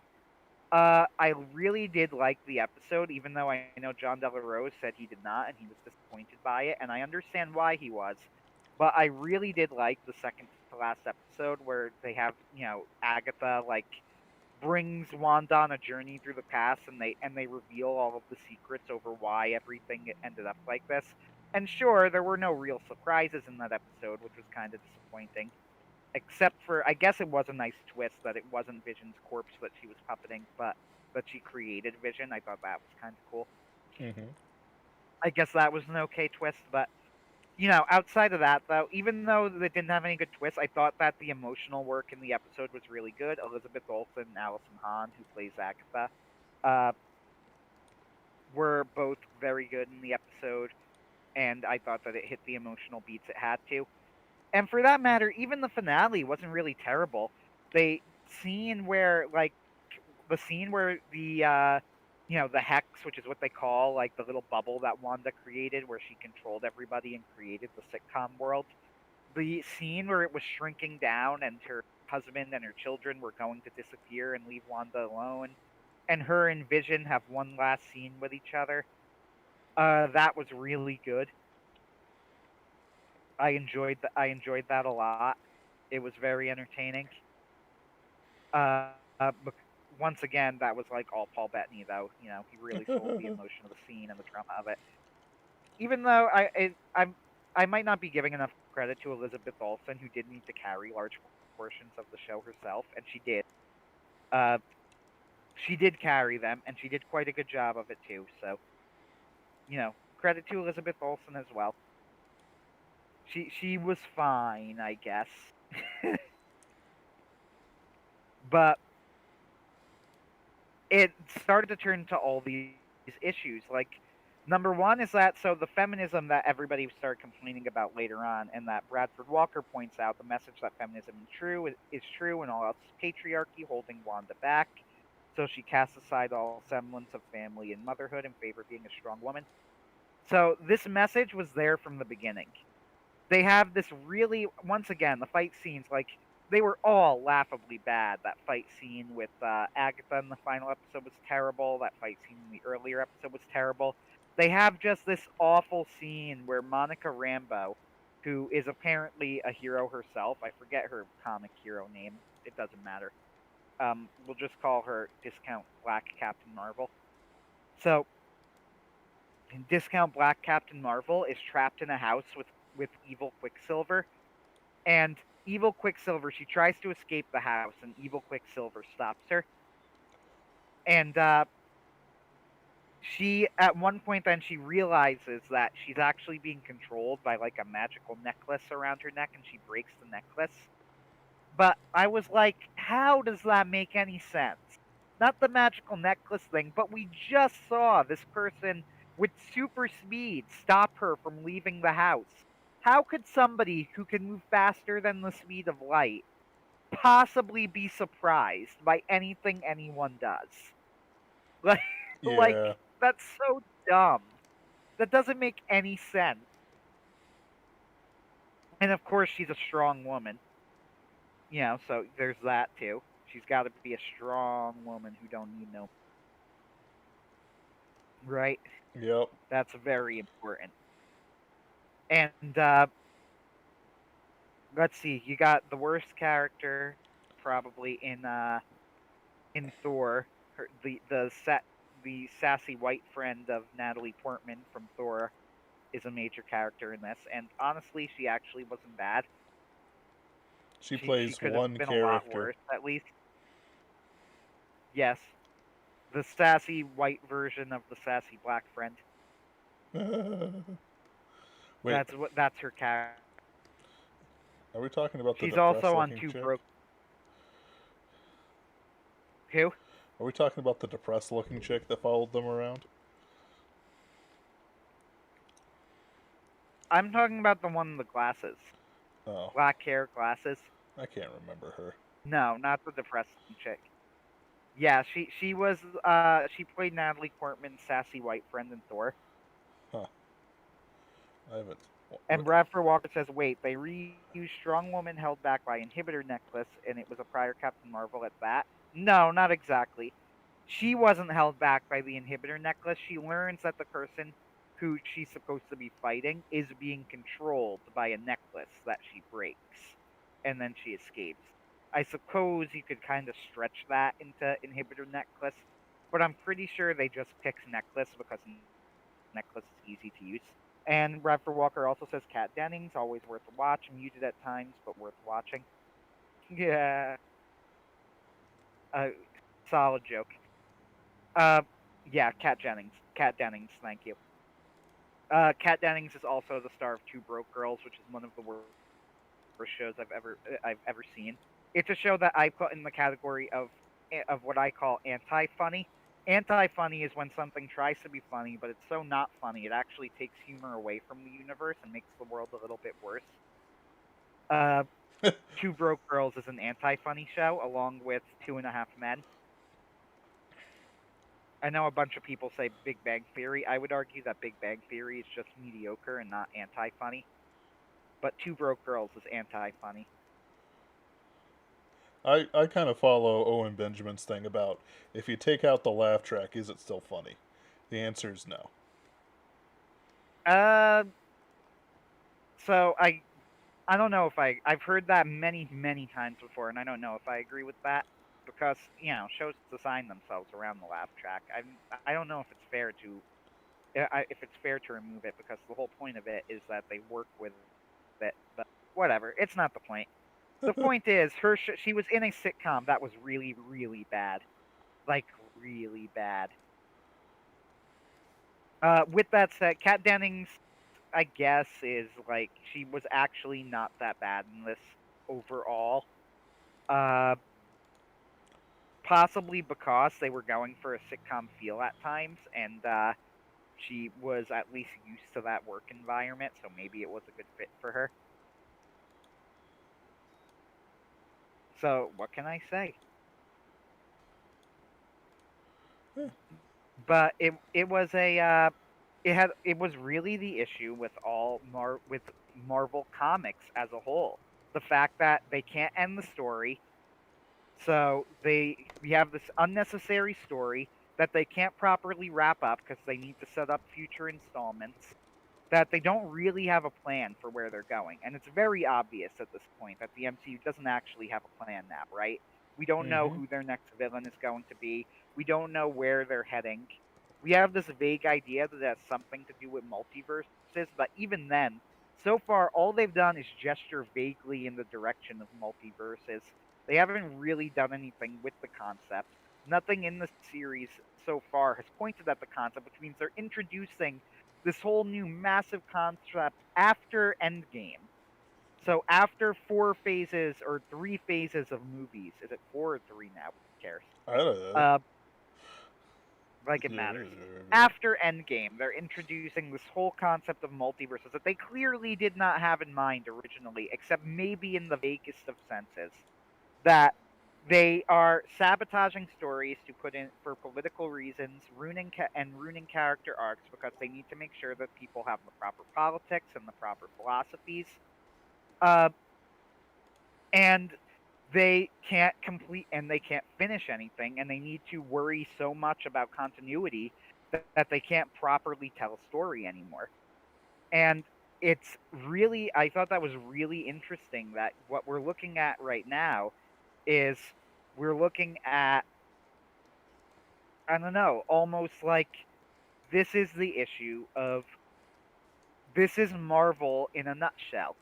I really did like the episode, even though I know John Delarose said he did not, and he was disappointed by it, and I understand why he was. But I really did like the second to last episode where they have, Agatha like brings Wanda on a journey through the past, and they reveal all of the secrets over why everything ended up like this. And sure, there were no real surprises in that episode, which was kind of disappointing except for I guess it was a nice twist that it wasn't Vision's corpse that she was puppeting, but that she created Vision. I thought that was kind of cool. Mm-hmm. I guess that was an okay twist, but outside of that though, even though they didn't have any good twists, I thought that the emotional work in the episode was really good. Elizabeth Olsen and Alison Hahn, who plays Agatha, uh, were both very good in the episode, and I thought that it hit the emotional beats it had to. And for that matter, even the finale wasn't really terrible. They scene where like the scene where the hex, which is what they call like the little bubble that Wanda created, where she controlled everybody and created the sitcom world. The scene where it was shrinking down and her husband and her children were going to disappear and leave Wanda alone, and her and Vision have one last scene with each other. That was really good. I enjoyed that a lot. It was very entertaining. Uh, Once again, that was like all Paul Bettany, though. He really sold the emotion of the scene and the drama of it. Even though I might not be giving enough credit to Elizabeth Olsen, who did need to carry large portions of the show herself, and she did. Uh, she did carry them, and she did quite a good job of it too. So, credit to Elizabeth Olsen as well. She was fine, I guess. But it started to turn to all these issues. Like, number one is that so the feminism that everybody started complaining about later on, and that Bradford Walker points out the message that feminism is true, and all else is patriarchy holding Wanda back. so she casts aside all semblance of family and motherhood in favor of being a strong woman. So this message was there from the beginning. They have this really, once again, the fight scenes, like, they were all laughably bad. That fight scene with Agatha in the final episode was terrible. That fight scene in the earlier episode was terrible. They have just this awful scene where Monica Rambeau, who is apparently a hero herself, I forget her comic hero name, it doesn't matter. We'll just call her Discount Black Captain Marvel. So, Discount Black Captain Marvel is trapped in a house with evil Quicksilver, and evil Quicksilver, she tries to escape the house, and evil Quicksilver stops her. And she, at one point, then she realizes that she's actually being controlled by like a magical necklace around her neck, and she breaks the necklace. But I was like, how does that make any sense? Not the magical necklace thing, but we just saw this person with super speed stop her from leaving the house. How could somebody who can move faster than the speed of light possibly be surprised by anything anyone does? Like, like Yeah. that's so dumb. That doesn't make any sense. And of course, she's a strong woman. So there's that too. She's got to be a strong woman who don't need no right. Yep. That's very important. And let's see, you got the worst character probably in Thor, the sassy white friend of Natalie Portman from Thor is a major character in this, and honestly, she actually wasn't bad. She She plays could have one been a lot character. worse, at least. Yes, the sassy white version of the sassy black friend. Wait, That's her character. are we talking about the She's depressed also on looking Two chick? Broke. Who? Are we talking about the depressed looking chick that followed them around? I'm talking about the one with the glasses, Oh, black hair, glasses. I can't remember her. No, not the depressing chick. Yeah, she played Natalie Portman's sassy white friend in Thor. Huh. I haven't. And Bradford Walker says, wait, they reused Strong Woman held back by Inhibitor Necklace, and it was a prior Captain Marvel at that? No, not exactly. She wasn't held back by the Inhibitor Necklace. She learns that the person who she's supposed to be fighting is being controlled by a necklace that she breaks, and then she escapes. I suppose you could kind of stretch that into Inhibitor Necklace, but I'm pretty sure they just picked Necklace because Necklace is easy to use. And Bradford Walker also says Kat Dennings, always worth a watch, muted at times, but worth watching. Yeah, uh, solid joke. Uh, yeah, Kat Dennings, thank you. Kat Dennings is also the star of Two Broke Girls, which is one of the worst shows I've ever seen. It's a show that I put in the category of what I call anti-funny. Anti-funny is when something tries to be funny, but it's so not funny it actually takes humor away from the universe and makes the world a little bit worse. Uh, Two Broke Girls is an anti-funny show, along with Two and a Half Men. I know a bunch of people say Big Bang Theory. I would argue that Big Bang Theory is just mediocre and not anti-funny. But Two Broke Girls is anti-funny. I kind of follow Owen Benjamin's thing about if you take out the laugh track, is it still funny? The answer is no. Uh, so I don't know if I've heard that many times before, and I don't know if I agree with that because shows design themselves around the laugh track. I don't know if it's fair to if it's fair to remove it because the whole point of it is that they work with it. But whatever, it's not the point. The point is she was in a sitcom that was really bad, like really bad. With that said, Kat Dennings, I guess, is like she was actually not that bad in this overall. Uh, Possibly because they were going for a sitcom feel at times, and she was at least used to that work environment, so maybe it was a good fit for her. So what can I say? But it was a it was really the issue with with Marvel comics as a whole. The fact that they can't end the story, so we have this unnecessary story that they can't properly wrap up because they need to set up future installments. That they don't really have a plan for where they're going, and it's very obvious at this point that the MCU doesn't actually have a plan now, right? We don't know Mm-hmm. who their next villain is going to be. We don't know where they're heading. We have this vague idea that it has something to do with multiverses, but even then, so far all they've done is gesture vaguely in the direction of multiverses. They haven't really done anything with the concept. Nothing in the series so far has pointed at the concept, which means they're introducing this whole new massive concept after Endgame. So after 4 phases or 3 phases of movies, is it 4 or 3 now? Who cares? I don't know. Uh, like it matters. After Endgame, they're introducing this whole concept of multiverses that they clearly did not have in mind originally, except maybe in the vaguest of senses. That they are sabotaging stories to put in for political reasons, ruining character arcs because they need to make sure that people have the proper politics and the proper philosophies. Uh, and they can't complete and they can't finish anything, and they need to worry so much about continuity that they can't properly tell a story anymore. And it's really, I thought that was really interesting that what we're looking at right now is we're looking at, I don't know, almost like this is the issue of this is Marvel in a nutshell.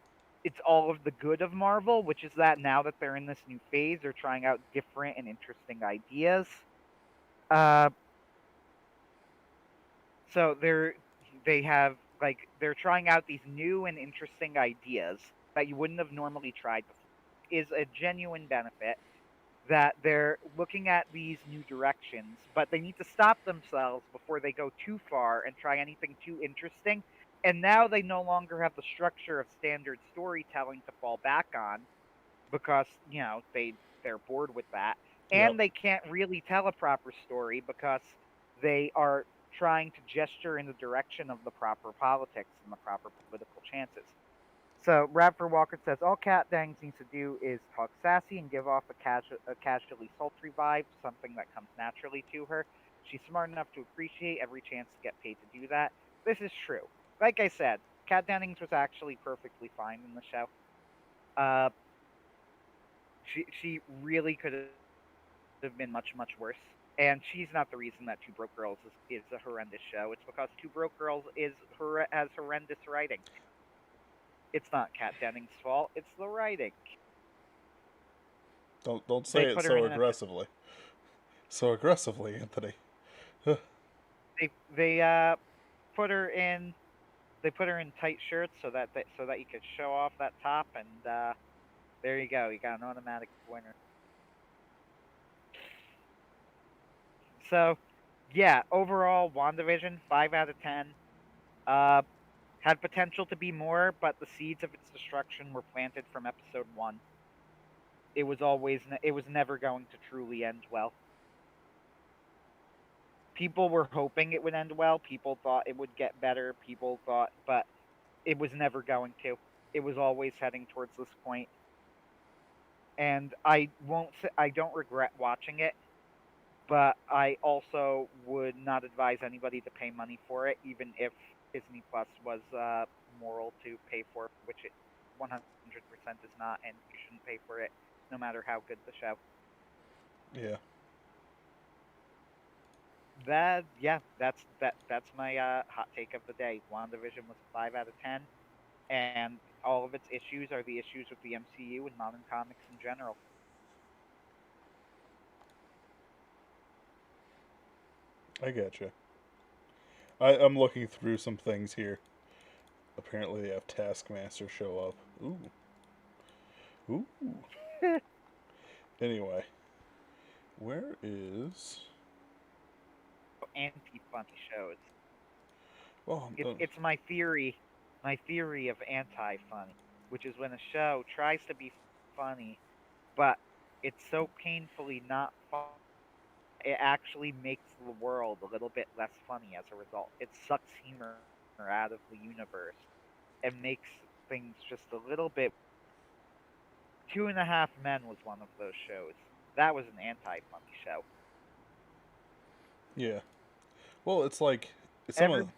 It's all of the good of Marvel, which is that now that they're in this new phase, they're trying out different and interesting ideas. Uh, so they have like they're trying out these new and interesting ideas that you wouldn't have normally tried before. Is a genuine benefit that they're looking at these new directions, but they need to stop themselves before they go too far and try anything too interesting. And now they no longer have the structure of standard storytelling to fall back on because, they're bored with that. Yep. And they can't really tell a proper story because they are trying to gesture in the direction of the proper politics and the proper political chances. So Radford Walker says all Kat Dangs needs to do is talk sassy and give off a casually sultry vibe, something that comes naturally to her. She's smart enough to appreciate every chance to get paid to do that. This is true. Like I said, Kat Dennings was actually perfectly fine in the show. Uh, she really could have been much worse. And she's not the reason that Two Broke Girls is a horrendous show. It's because Two Broke Girls has horrendous writing. It's not Kat Dennings' fault. It's the writing. Don't say They it put her so in an aggressively. So aggressively, Anthony. they put her in they put her in tight shirts so that you could show off that top, and there you go. You got an automatic winner. So yeah, overall, WandaVision 5 out of 10. Uh, had potential to be more, but the seeds of its destruction were planted from episode 1. It was never going to truly end well. People were hoping it would end well. People thought it would get better. People thought, but it was never going to. It was always heading towards this point. And I don't regret watching it, but I also would not advise anybody to pay money for it, even if Disney Plus was moral to pay for it, which it 100% is not, and you shouldn't pay for it, no matter how good the show. Yeah. That's my hot take of the day. WandaVision was a 5 out of 10, and all of its issues are the issues with the MCU and modern comics in general. I getcha. I'm looking through some things here. Apparently, they have Taskmaster show up. Ooh. Ooh. Anyway, where is. Anti-funny shows. Well, It's my theory of anti-funny, which is when a show tries to be funny, but it's so painfully not funny it actually makes the world a little bit less funny as a result. It sucks humor out of the universe and makes things just a little bit. Two and a Half Men was one of those shows. That was an anti-funny show. Yeah. Well, it's like some Every of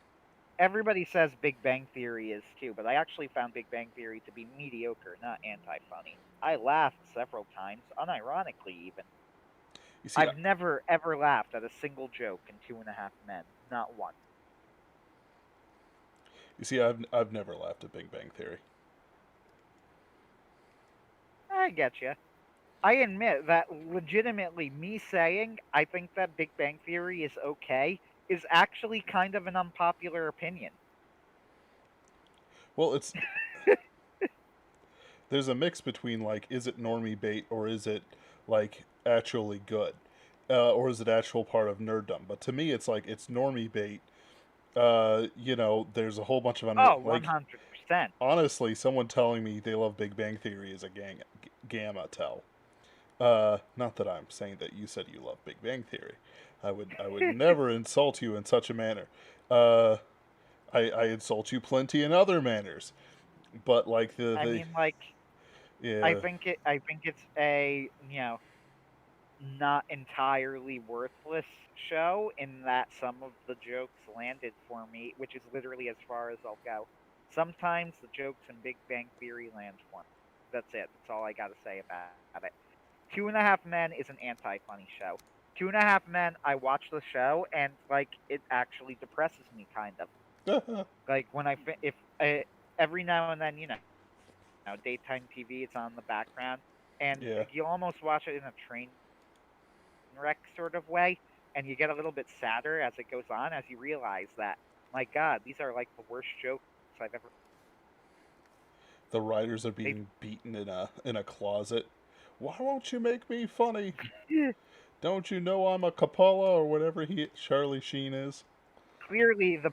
Everybody says Big Bang Theory is too, but I actually found Big Bang Theory to be mediocre, not anti-funny. I laughed several times, unironically even. you see, I've never ever laughed at a single joke in Two and a Half Men, not once. I've never laughed at Big Bang Theory. I get you. I admit that legitimately me saying I think that Big Bang Theory is okay is actually kind of an unpopular opinion. Well, it's there's a mix between like, is it normie bait or is it like actually good, or is it actual part of nerddom? But to me, it's like it's normie bait. There's a whole bunch of Oh, like 100%. honestly, someone telling me they love Big Bang Theory is a gamma tell. Not that I'm saying that you said you love Big Bang Theory. I would never insult you in such a manner. Uh, I insult you plenty in other manners, but like I the mean, like, yeah. I think it's a not entirely worthless show in that some of the jokes landed for me, which is literally as far as I'll go. Sometimes the jokes in Big Bang Theory land for me. That's it. That's all I got to say about it. Two and a Half Men is an anti-funny show. Two and a Half Men, I watch the show and like it actually depresses me kind of. Like when if every now and then, daytime TV, it's on the background, and you Yeah. almost watch it in a train wreck sort of way, and you get a little bit sadder as it goes on, as you realize that, my God, these are like the worst jokes I've ever heard. The writers are They being beaten in a closet. Why won't you make me funny? Don't you know I'm a Coppola or whatever he Charlie Sheen is? clearly the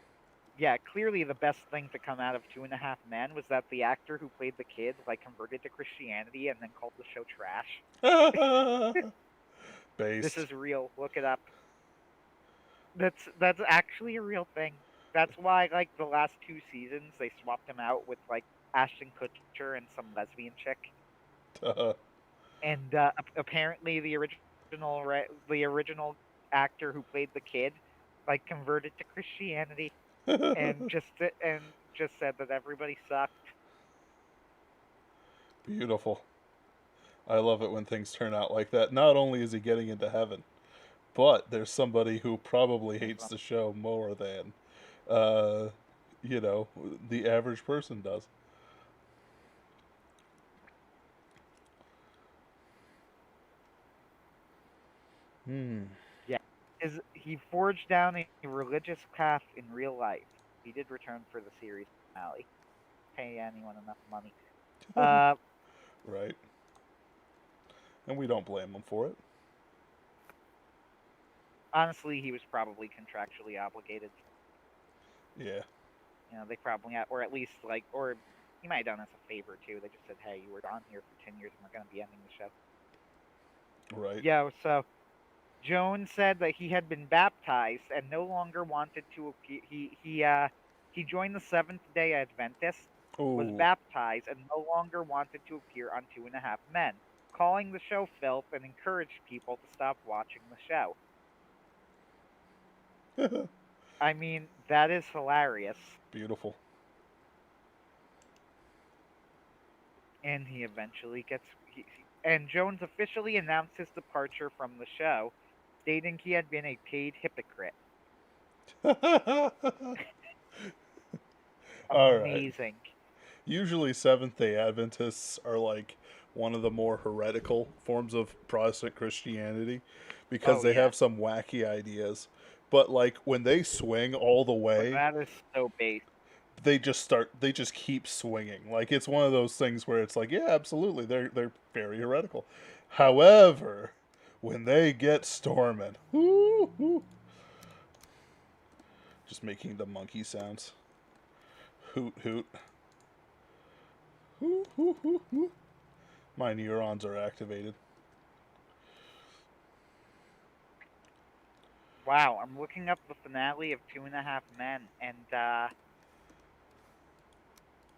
clearly the best thing to come out of Two and a Half Men was that the actor who played the kid like converted to Christianity and then called the show trash. This Based. is real. Look it up. That's actually a real thing. That's why like the last two seasons they swapped him out with like Ashton Kutcher and some lesbian chick, and apparently the original actor who played the kid like converted to Christianity and just said that everybody sucked. Beautiful. I love it when things turn out like that. Not only is he getting into heaven, but there's somebody who probably hates the show more than, uh, you know, the average person does. Hmm. Yeah, is he forged down a religious path in real life. He did return for the series finale. Pay anyone enough money. Uh, Right. And we don't blame him for it. Honestly, he was probably contractually obligated. Yeah. They probably had, or at least like, or he might have done us a favor too. They just said, "Hey, you were on here for 10 years, and we're going to be ending the show." Right. Yeah. So Jones said that he had been baptized and no longer wanted to appear. He joined the Seventh Day Adventist, was Oh. baptized, and no longer wanted to appear on Two and a Half Men, calling the show filth and encouraged people to stop watching the show. I mean, that is hilarious. Beautiful. And he eventually and Jones officially announced his departure from the show, stating he had been a paid hypocrite. All right. Amazing. Usually, Seventh day Adventists are like one of the more heretical forms of Protestant Christianity because Oh they yeah, have some wacky ideas. But like when they swing all the but way, that is so base. they just keep swinging. Like it's one of those things where it's like, yeah, absolutely, they're very heretical. However, when they get storming, whoo, just making the monkey sounds. Hoot hoot. Hoot hoot hoot hoot. My neurons are activated. Wow, I'm looking up the finale of Two and a Half Men, and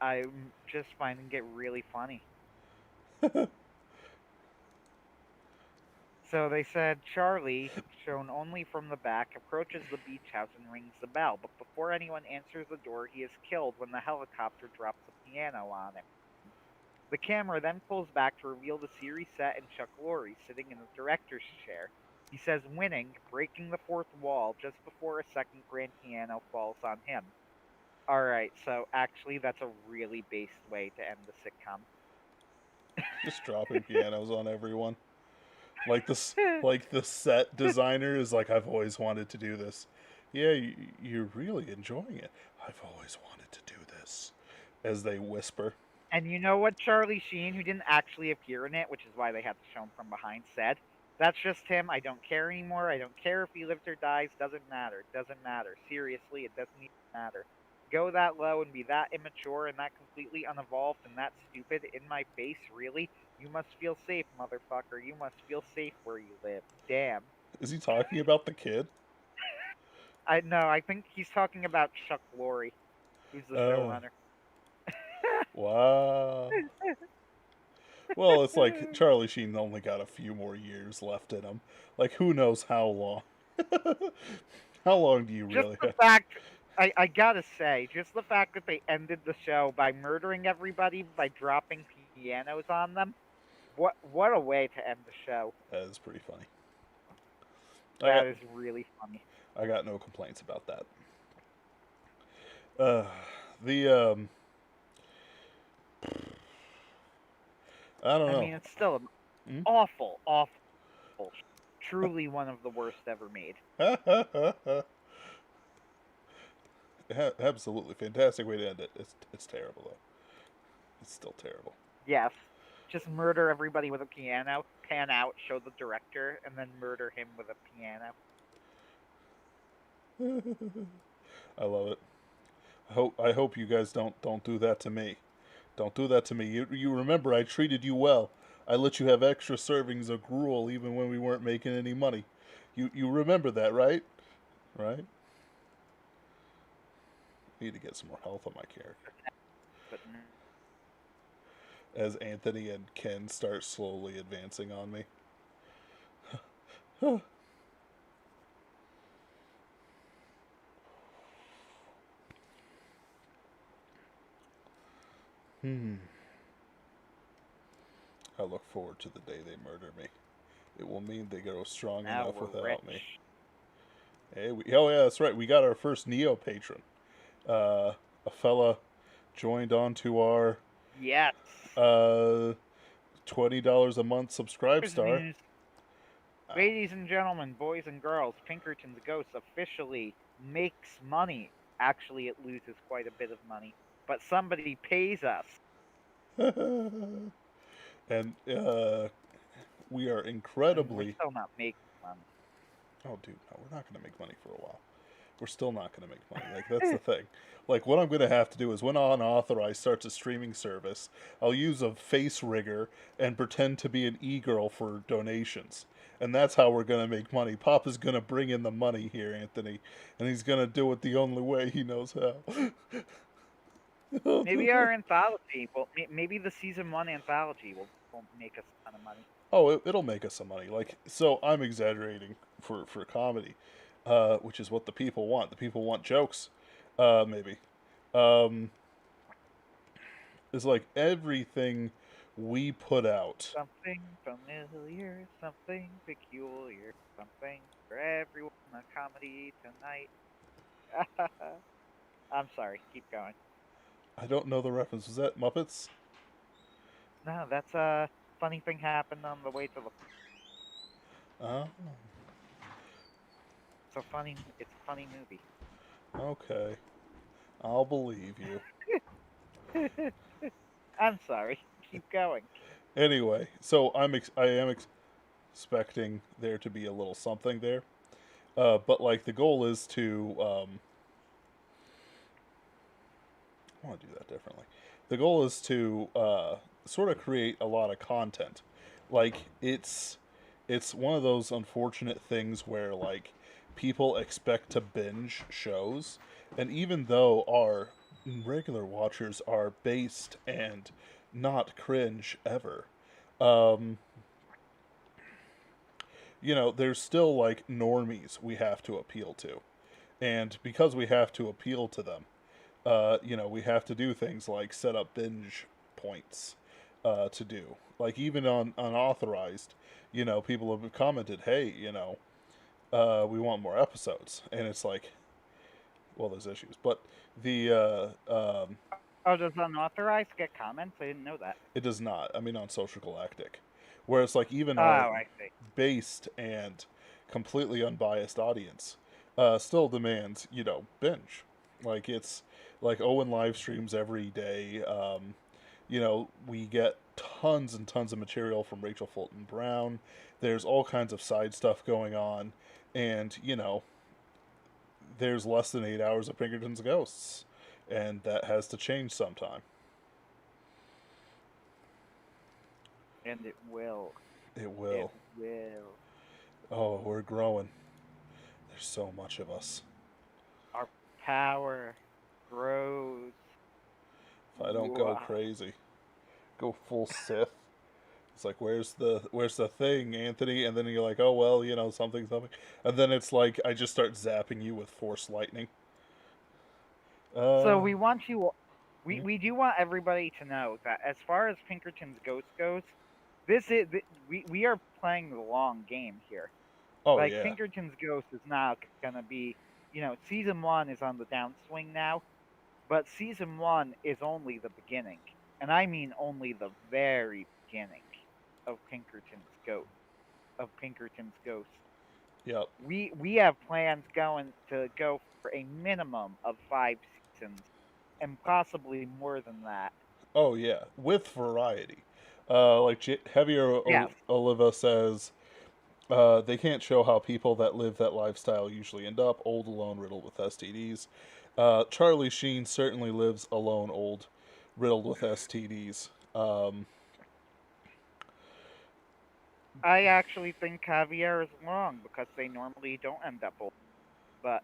I'm just finding it really funny. So they said Charlie, shown only from the back, approaches the beach house and rings the bell, but before anyone answers the door, he is killed when the helicopter drops a piano on him. The camera then pulls back to reveal the series set and Chuck Lorre sitting in the director's chair. He says winning, breaking the fourth wall just before a second grand piano falls on him. Alright, so actually that's a really based way to end the sitcom. Just dropping pianos on everyone. Like this, like the set designer is like, I've always wanted to do this. Yeah, you're really enjoying it. I've always wanted to do this. As they whisper. And you know what Charlie Sheen, who didn't actually appear in it, which is why they had to show him from behind, said? That's just him. I don't care anymore. I don't care if he lives or dies. Doesn't matter. Doesn't matter. Seriously, it doesn't even matter. Go that low and be that immature and that completely unevolved and that stupid in my face, really? You must feel safe, motherfucker. You must feel safe where you live. Damn. Is he talking about the kid? I think he's talking about Chuck Lorre, who's the showrunner. Wow. Well, it's like Charlie Sheen only got a few more years left in him. Like, who knows how long? How long do you really Just the fact, I gotta say, just the fact that they ended the show by murdering everybody by dropping pianos on them. What a way to end the show. That is pretty funny. That is really funny. I got no complaints about that. The I don't know. I mean, it's still an awful, truly one of the worst ever made. Absolutely fantastic way to end it. It's terrible though. It's still terrible. Yes. Just murder everybody with a piano, pan out, show the director, and then murder him with a piano. I love it. I hope you guys don't do that to me. Don't do that to me. You remember I treated you well. I let you have extra servings of gruel even when we weren't making any money. You remember that, right? Right? Need to get some more health on my character. As Anthony and Ken start slowly advancing on me. I look forward to the day they murder me. It will mean they grow strong enough without me. Hey, oh yeah, that's right. We got our first Neo patron. A fella joined onto our yes $20 a month subscribe star. Ladies and gentlemen, boys and girls, Pinkerton's Ghost officially makes money. Actually, it loses quite a bit of money, but somebody pays us. And we are incredibly. We're still not making money. Oh, dude, no, we're not going to make money for a while. We're still not going to make money. Like, that's the thing. Like, what I'm going to have to do is when Unauthorized starts a streaming service, I'll use a face rigger and pretend to be an e-girl for donations. And that's how we're going to make money. Papa's going to bring in the money here, Anthony. And he's going to do it the only way he knows how. Maybe our anthology, well, maybe the season 1 anthology will make us a ton of money. Oh, it'll make us some money. Like, so I'm exaggerating for comedy, which is what the people want. The people want jokes, maybe. It's like everything we put out. Something familiar, something peculiar, something for everyone. A comedy tonight. I'm sorry. Keep going. I don't know the reference. Was that Muppets? No, that's a funny thing happened on the way to the. Oh. It's a funny movie. Okay, I'll believe you. I'm sorry. Keep going. Anyway, so I am expecting there to be a little something there, but like the goal is to I want to do that differently. The goal is to sort of create a lot of content. Like it's one of those unfortunate things where like people expect to binge shows, and even though our regular watchers are based and not cringe ever, um, there's still like normies we have to appeal to, and because we have to appeal to them, we have to do things like set up binge points to do. Like even on unauthorized, people have commented, "Hey, we want more episodes," and it's like, well, there's issues, but the Oh, does unauthorized get comments? I didn't know that. it does not. I mean, on Social Galactic, where it's like even Oh, our I see. based and completely unbiased audience still demands binge. Like it's like Owen live streams every day. We get tons and tons of material from Rachel Fulton Brown. There's all kinds of side stuff going on, and there's less than 8 hours of Pinkerton's Ghosts, and that has to change sometime. And it will. It It will. will. Oh, we're growing. There's so much of us. Our power grows. If I don't go Wow. crazy, go full Sith. It's like, where's the thing, Anthony? And then you're like, oh well, something something, and then it's like I just start zapping you with Force lightning. So Uh, we want you. yeah. We do want everybody to know that as far as Pinkerton's Ghost goes, this is we are playing the long game here. Oh Like yeah. Pinkerton's Ghost is not gonna be, season one is on the downswing now, but season one is only the beginning, and I mean only the very beginning of Pinkerton's Ghost. Yep. We have plans going to go for a minimum of 5 seasons, and possibly more than that. Oh yeah. With variety. Like Heavier Yes. Oliva says, they can't show how people that live that lifestyle usually end up old, alone, riddled with STDs. Charlie Sheen certainly lives alone, old, riddled with STDs. I actually think Caviar is wrong because they normally don't end up old, but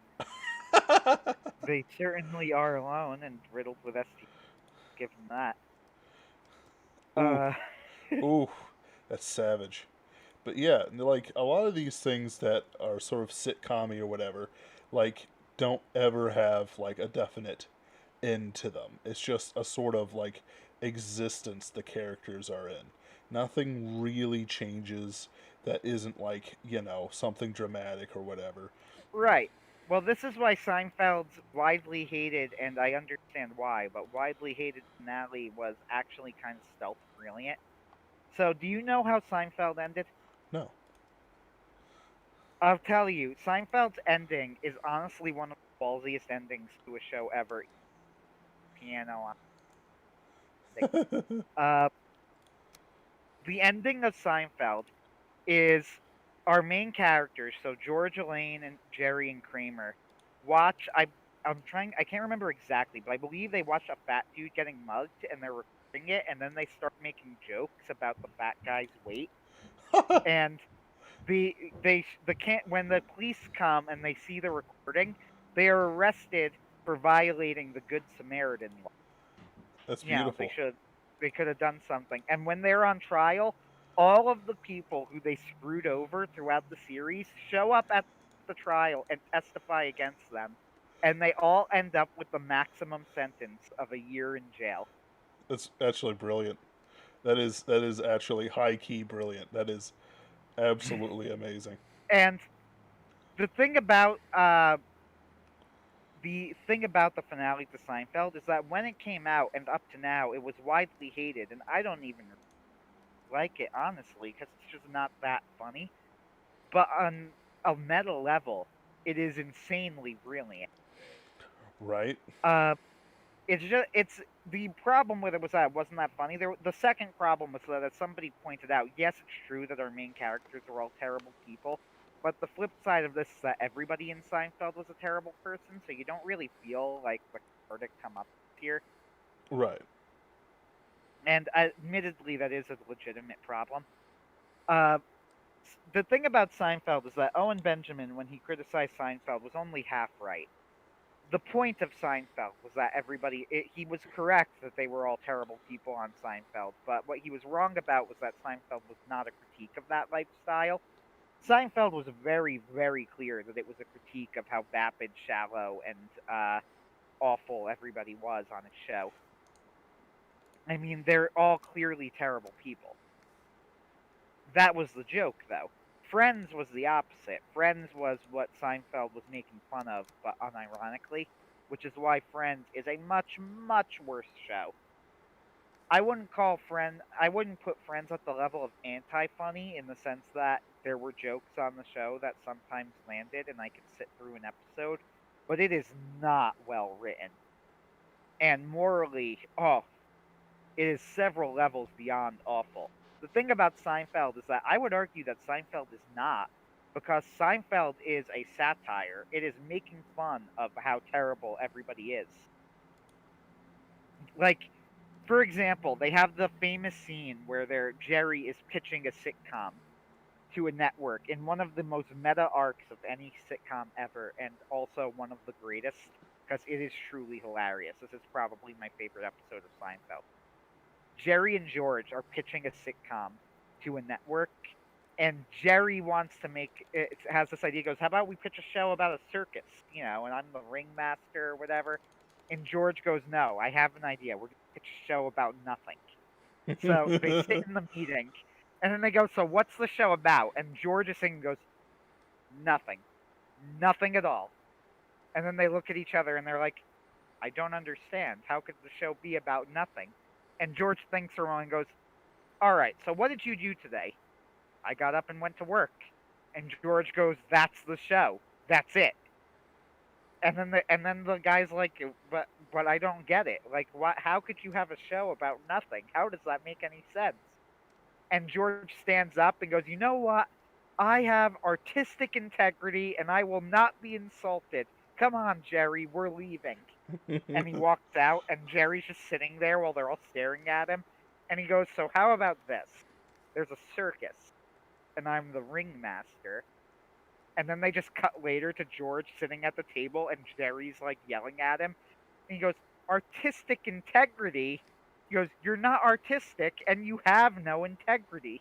they certainly are alone and riddled with STDs. Give them that. Ooh, Uh, ooh, that's savage. But yeah, like a lot of these things that are sort of sitcom or whatever, like don't ever have like a definite end to them. It's just a sort of like existence the characters are in. Nothing really changes that isn't like, something dramatic or whatever. right. Well, this is why Seinfeld's widely hated, and I understand why, but widely hated finale was actually kind of stealth brilliant. So, do you know how Seinfeld ended? No. I'll tell you, Seinfeld's ending is honestly one of the ballsiest endings to a show ever. Piano on thing. Uh, the ending of Seinfeld is our main characters, so George, Elaine, and Jerry and Kramer, watch. I can't remember exactly, but I believe they watch a fat dude getting mugged, and they're recording it, and then they start making jokes about the fat guy's weight, and the can't when the police come and they see the recording, they are arrested for violating the Good Samaritan law. That's They beautiful. could have done something. And when they're on trial, all of the people who they screwed over throughout the series show up at the trial and testify against them, and they all end up with the maximum sentence of a year in jail. That's actually brilliant. That is actually high key brilliant. That is absolutely amazing. And the thing about uh, the finale to Seinfeld is that when it came out and up to now, it was widely hated, and I don't even like it honestly because it's just not that funny. But on a meta level, it is insanely brilliant. Right? Uh, it's the problem with it was that it wasn't that funny. The second problem was that, as somebody pointed out, yes, it's true that our main characters are all terrible people, but the flip side of this is that everybody in Seinfeld was a terrible person, so you don't really feel like the verdict come up here. Right. And admittedly, that is a legitimate problem. Uh, The thing about Seinfeld is that Owen Benjamin, when he criticized Seinfeld, was only half right. The point of Seinfeld was that he was correct that they were all terrible people on Seinfeld, but what he was wrong about was that Seinfeld was not a critique of that lifestyle. Seinfeld was very, very clear that it was a critique of how vapid, shallow, and awful everybody was on his show. I mean, they're all clearly terrible people. That was the joke, though. Friends was the opposite. Friends was what Seinfeld was making fun of, but unironically, which is why Friends is a much, much worse show. I wouldn't put Friends at the level of anti-funny in the sense that there were jokes on the show that sometimes landed and I could sit through an episode, but it is not well written. And morally, oh, it is several levels beyond awful. The thing about Seinfeld is that I would argue that Seinfeld is not, because Seinfeld is a satire. It is making fun of how terrible everybody is. Like, for example, they have the famous scene where Jerry is pitching a sitcom to a network in one of the most meta arcs of any sitcom ever, and also one of the greatest, because it is truly hilarious. This is probably my favorite episode of Seinfeld. Jerry and George are pitching a sitcom to a network, and Jerry wants to has this idea. He goes, "How about we pitch a show about a circus, and I'm the ringmaster or whatever." And George goes, "No, I have an idea. We're gonna pitch a show about nothing." So they sit in the meeting, and then they go, "So what's the show about?" And George is saying, goes, "Nothing, nothing at all." And then they look at each other and they're like, "I don't understand. How could the show be about nothing?" And George thinks for a moment and goes, "All right, so what did you do today?" "I got up and went to work." And George goes, "That's the show. That's it." And then the guy's like, "But I don't get it. Like, what? How could you have a show about nothing? How does that make any sense?" And George stands up and goes, "You know what? I have artistic integrity and I will not be insulted. Come on, Jerry, we're leaving." And he walks out, and Jerry's just sitting there while they're all staring at him. And he goes, "So how about this? There's a circus, and I'm the ringmaster." And then they just cut later to George sitting at the table, and Jerry's like yelling at him. And he goes, "Artistic integrity?" He goes, "You're not artistic, and you have no integrity."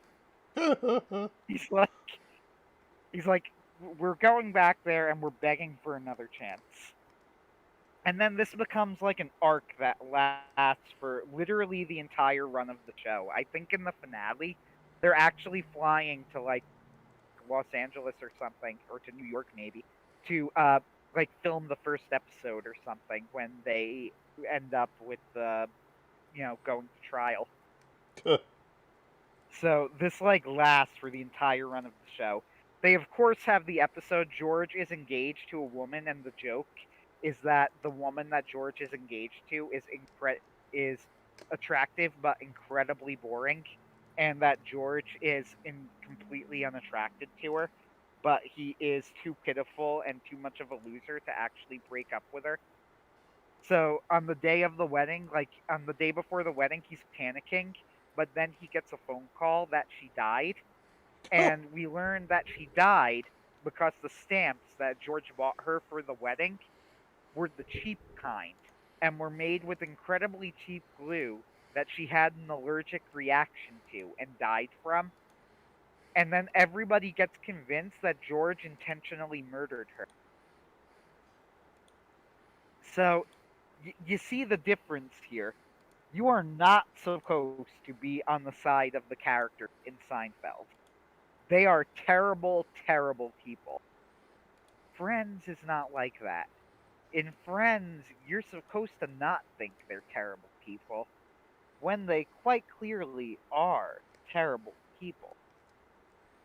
He's like, he's like, "We're going back there, and we're begging for another chance." And then this becomes like an arc that lasts for literally the entire run of the show. I think in the finale, they're actually flying to like Los Angeles or something, or to New York maybe, to like film the first episode or something when they end up with going to trial. So this like lasts for the entire run of the show. They of course have the episode George is engaged to a woman, and the joke is that the woman that George is engaged to is attractive but incredibly boring, and that George is completely unattracted to her, but he is too pitiful and too much of a loser to actually break up with her. So on the day of the wedding, like on the day before the wedding, he's panicking, but then he gets a phone call that she died, and we learn that she died because the stamps that George bought her for the wedding were the cheap kind and were made with incredibly cheap glue that she had an allergic reaction to and died from. And then everybody gets convinced that George intentionally murdered her. So you see the difference here. You are not supposed to be on the side of the character in Seinfeld. They are terrible, terrible people. Friends is not like that. In Friends, you're supposed to not think they're terrible people when they quite clearly are terrible people.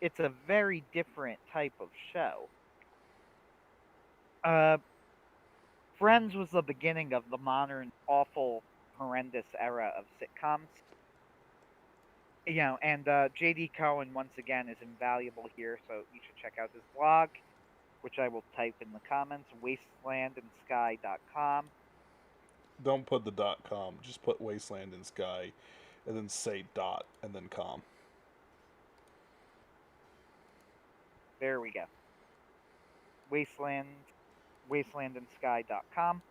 It's a very different type of show. Uh, Friends was the beginning of the modern, awful, horrendous era of sitcoms. And JD Cohen once again is invaluable here, so you should check out his blog, which I will type in the comments, wastelandandsky.com. Don't put the .com. Just put Wasteland and Sky, and then say dot and then com. There we go. Wasteland, wastelandandsky.com.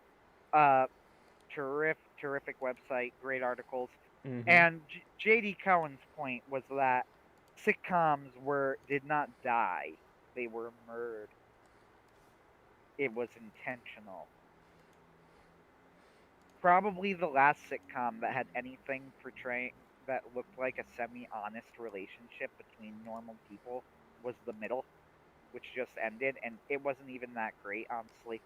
Uh, terrific website, great articles. Mm-hmm. And J.D. Cohen's point was that sitcoms did not die; they were murdered. It was intentional. Probably the last sitcom that had anything portraying that looked like a semi-honest relationship between normal people was The Middle, which just ended, and it wasn't even that great, honestly.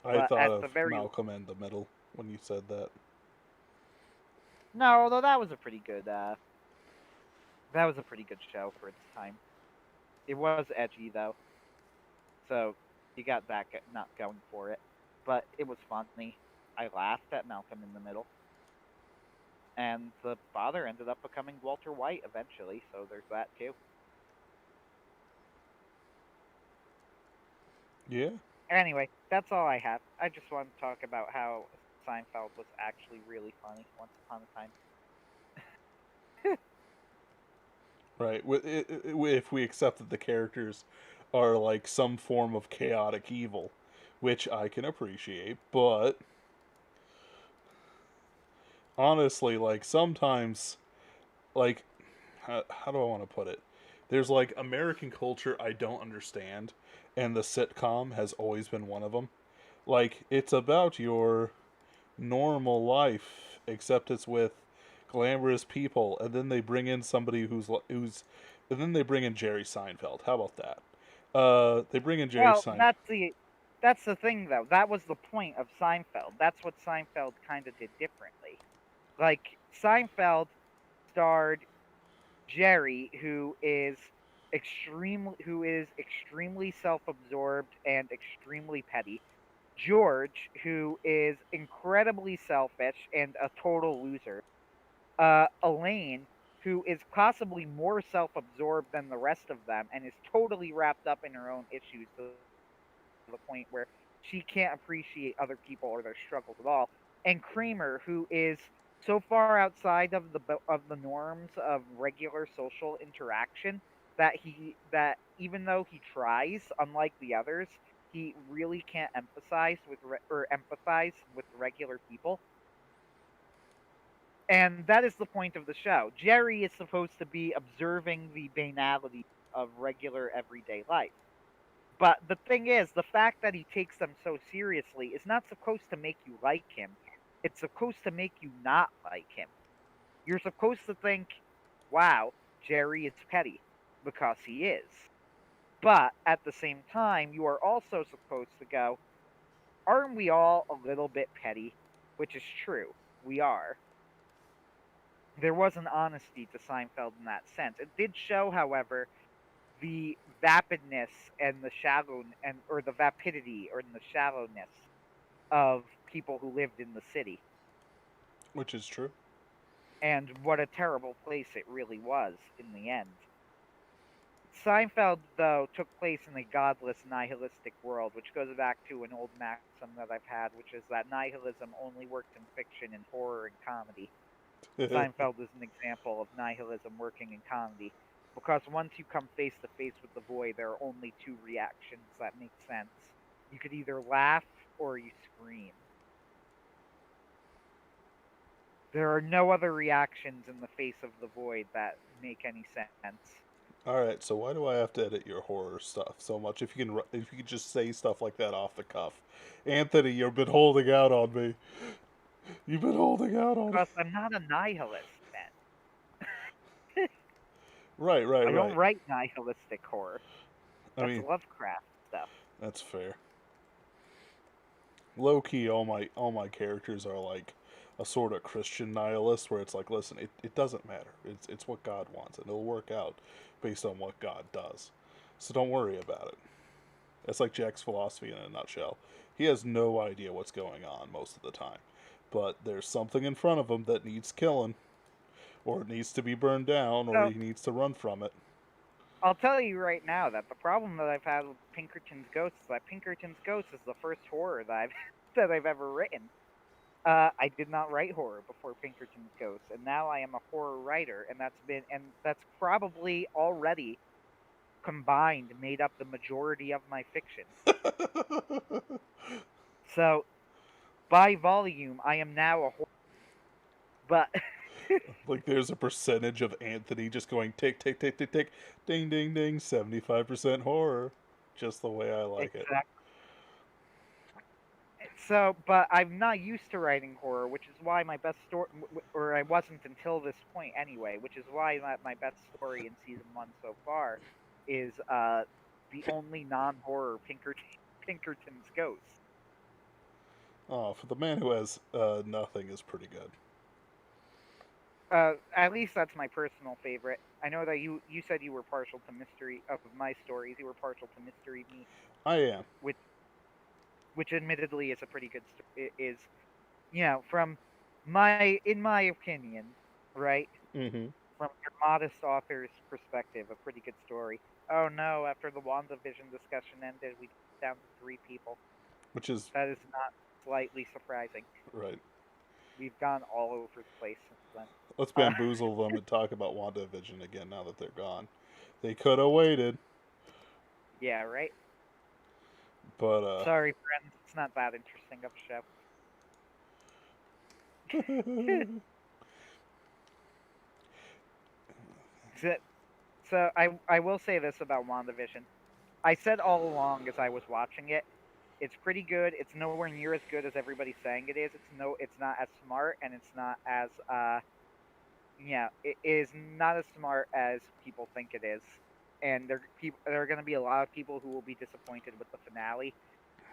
I But thought at the of very Malcolm in the Middle when you said that. no, although that was a pretty good show for its time. It was edgy though, so you got that not going for it. But it was funny. I laughed at Malcolm in the Middle, and the father ended up becoming Walter White eventually. So there's that too. Yeah. Anyway, that's all I have. I just want to talk about how Seinfeld was actually really funny once upon a time. Right. If we accept that the characters are like some form of chaotic evil, which I can appreciate, but honestly, like sometimes, like, how do I want to put it? There's like American culture I don't understand, and the sitcom has always been one of them. Like, it's about your normal life, except it's with glamorous people, and then they bring in somebody and then they bring in Jerry Seinfeld. How about that? They bring in Jerry Well, Seinfeld. that's the thing though. That was the point of Seinfeld. That's what Seinfeld kind of did differently. Like Seinfeld starred Jerry, who is extremely self-absorbed and extremely petty. George, who is incredibly selfish and a total loser. Elaine, who is possibly more self-absorbed than the rest of them and is totally wrapped up in her own issues to the point where she can't appreciate other people or their struggles at all. And Kramer, who is so far outside of the norms of regular social interaction that even though he tries, unlike the others, he really can't or empathize with regular people. And that is the point of the show. Jerry is supposed to be observing the banalities of regular everyday life. But the thing is, the fact that he takes them so seriously is not supposed to make you like him. It's supposed to make you not like him. You're supposed to think, wow, Jerry is petty, because he is. But at the same time, you are also supposed to go, aren't we all a little bit petty? Which is true. We are. There was an honesty to Seinfeld in that sense. It did show, however, the vapidness and the shallow and or the vapidity or the shallowness of people who lived in the city, Which is true. and what a terrible place it really was in the end. Seinfeld, though, took place in a godless, nihilistic world, which goes back to an old maxim that I've had, which is that nihilism only works in fiction and horror and comedy. Seinfeld is an example of nihilism working in comedy. Because once you come face to face with the void, there are only two reactions that make sense. You could either laugh or you scream. There are no other reactions in the face of the void that make any sense. All right, so why do I have to edit your horror stuff so much? If you can just say stuff like that off the cuff, Anthony, you've been holding out on me. You've been holding out on me. Because I'm not a nihilist, Ben. Right, right, I don't right. write nihilistic horror. I That's mean, Lovecraft stuff. that's fair. Low key, all my characters are like a sort of Christian nihilist, where it's like, listen, it doesn't matter. It's what God wants, and it'll work out based on what God does. So don't worry about it. That's like Jack's philosophy in a nutshell. He has no idea what's going on most of the time, but there's something in front of him that needs killing, or it needs to be burned down, or So he needs to run from it. I'll tell you right now that the problem that I've had with Pinkerton's Ghost is that Pinkerton's Ghost is the first horror that I've that I've ever written. I did not write horror before Pinkerton's Ghost, and now I am a horror writer, and that's probably already combined made up the majority of my fiction. So by volume, I am now a horror. But Like there's a percentage of Anthony just going tick tick tick tick tick, ding ding ding, 75% horror, just the way I like it. exactly. So, but I'm not used to writing horror, which is why my best story, or I wasn't until this point anyway, which is why my best story in season one so far is the only non-horror Pinkerton's Ghost. Oh, for the man who has nothing is pretty good. At least that's my personal favorite. I know that you said you were partial to mystery of my stories. You were partial to Mystery Me, I am. which admittedly is a pretty good is from in my opinion, right? Mm-hmm. From your modest author's perspective, a pretty good story. Oh no! After the WandaVision discussion ended, we down to three people. Which is That is not slightly surprising. right. We've gone all over the place since then. Let's Uh, bamboozle them and talk about WandaVision again now that they're gone. They could have waited, yeah, right. but Sorry, friends. It's not that interesting of a show. so, so I will say this about WandaVision. I said all along as I was watching it, it's pretty good. It's nowhere near as good as everybody's saying it is. It's not as smart, and it's not as it is not as smart as people think it is. And there are going to be a lot of people who will be disappointed with the finale.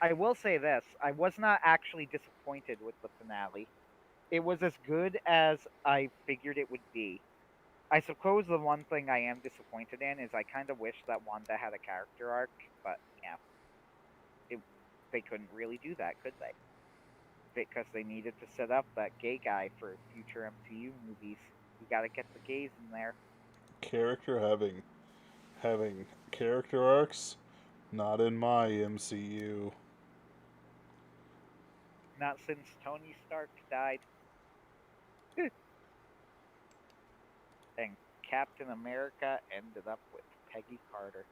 I will say this: I was not actually disappointed with the finale. It was as good as I figured it would be. I suppose the one thing I am disappointed in is I kind of wish that Wanda had a character arc, but yeah, it, they couldn't really do that, could they? Because they needed to set up that gay guy for future MCU movies. You got to get the gays in there. character having character arcs, not in my MCU. Not since Tony Stark died. And Captain America ended up with Peggy Carter.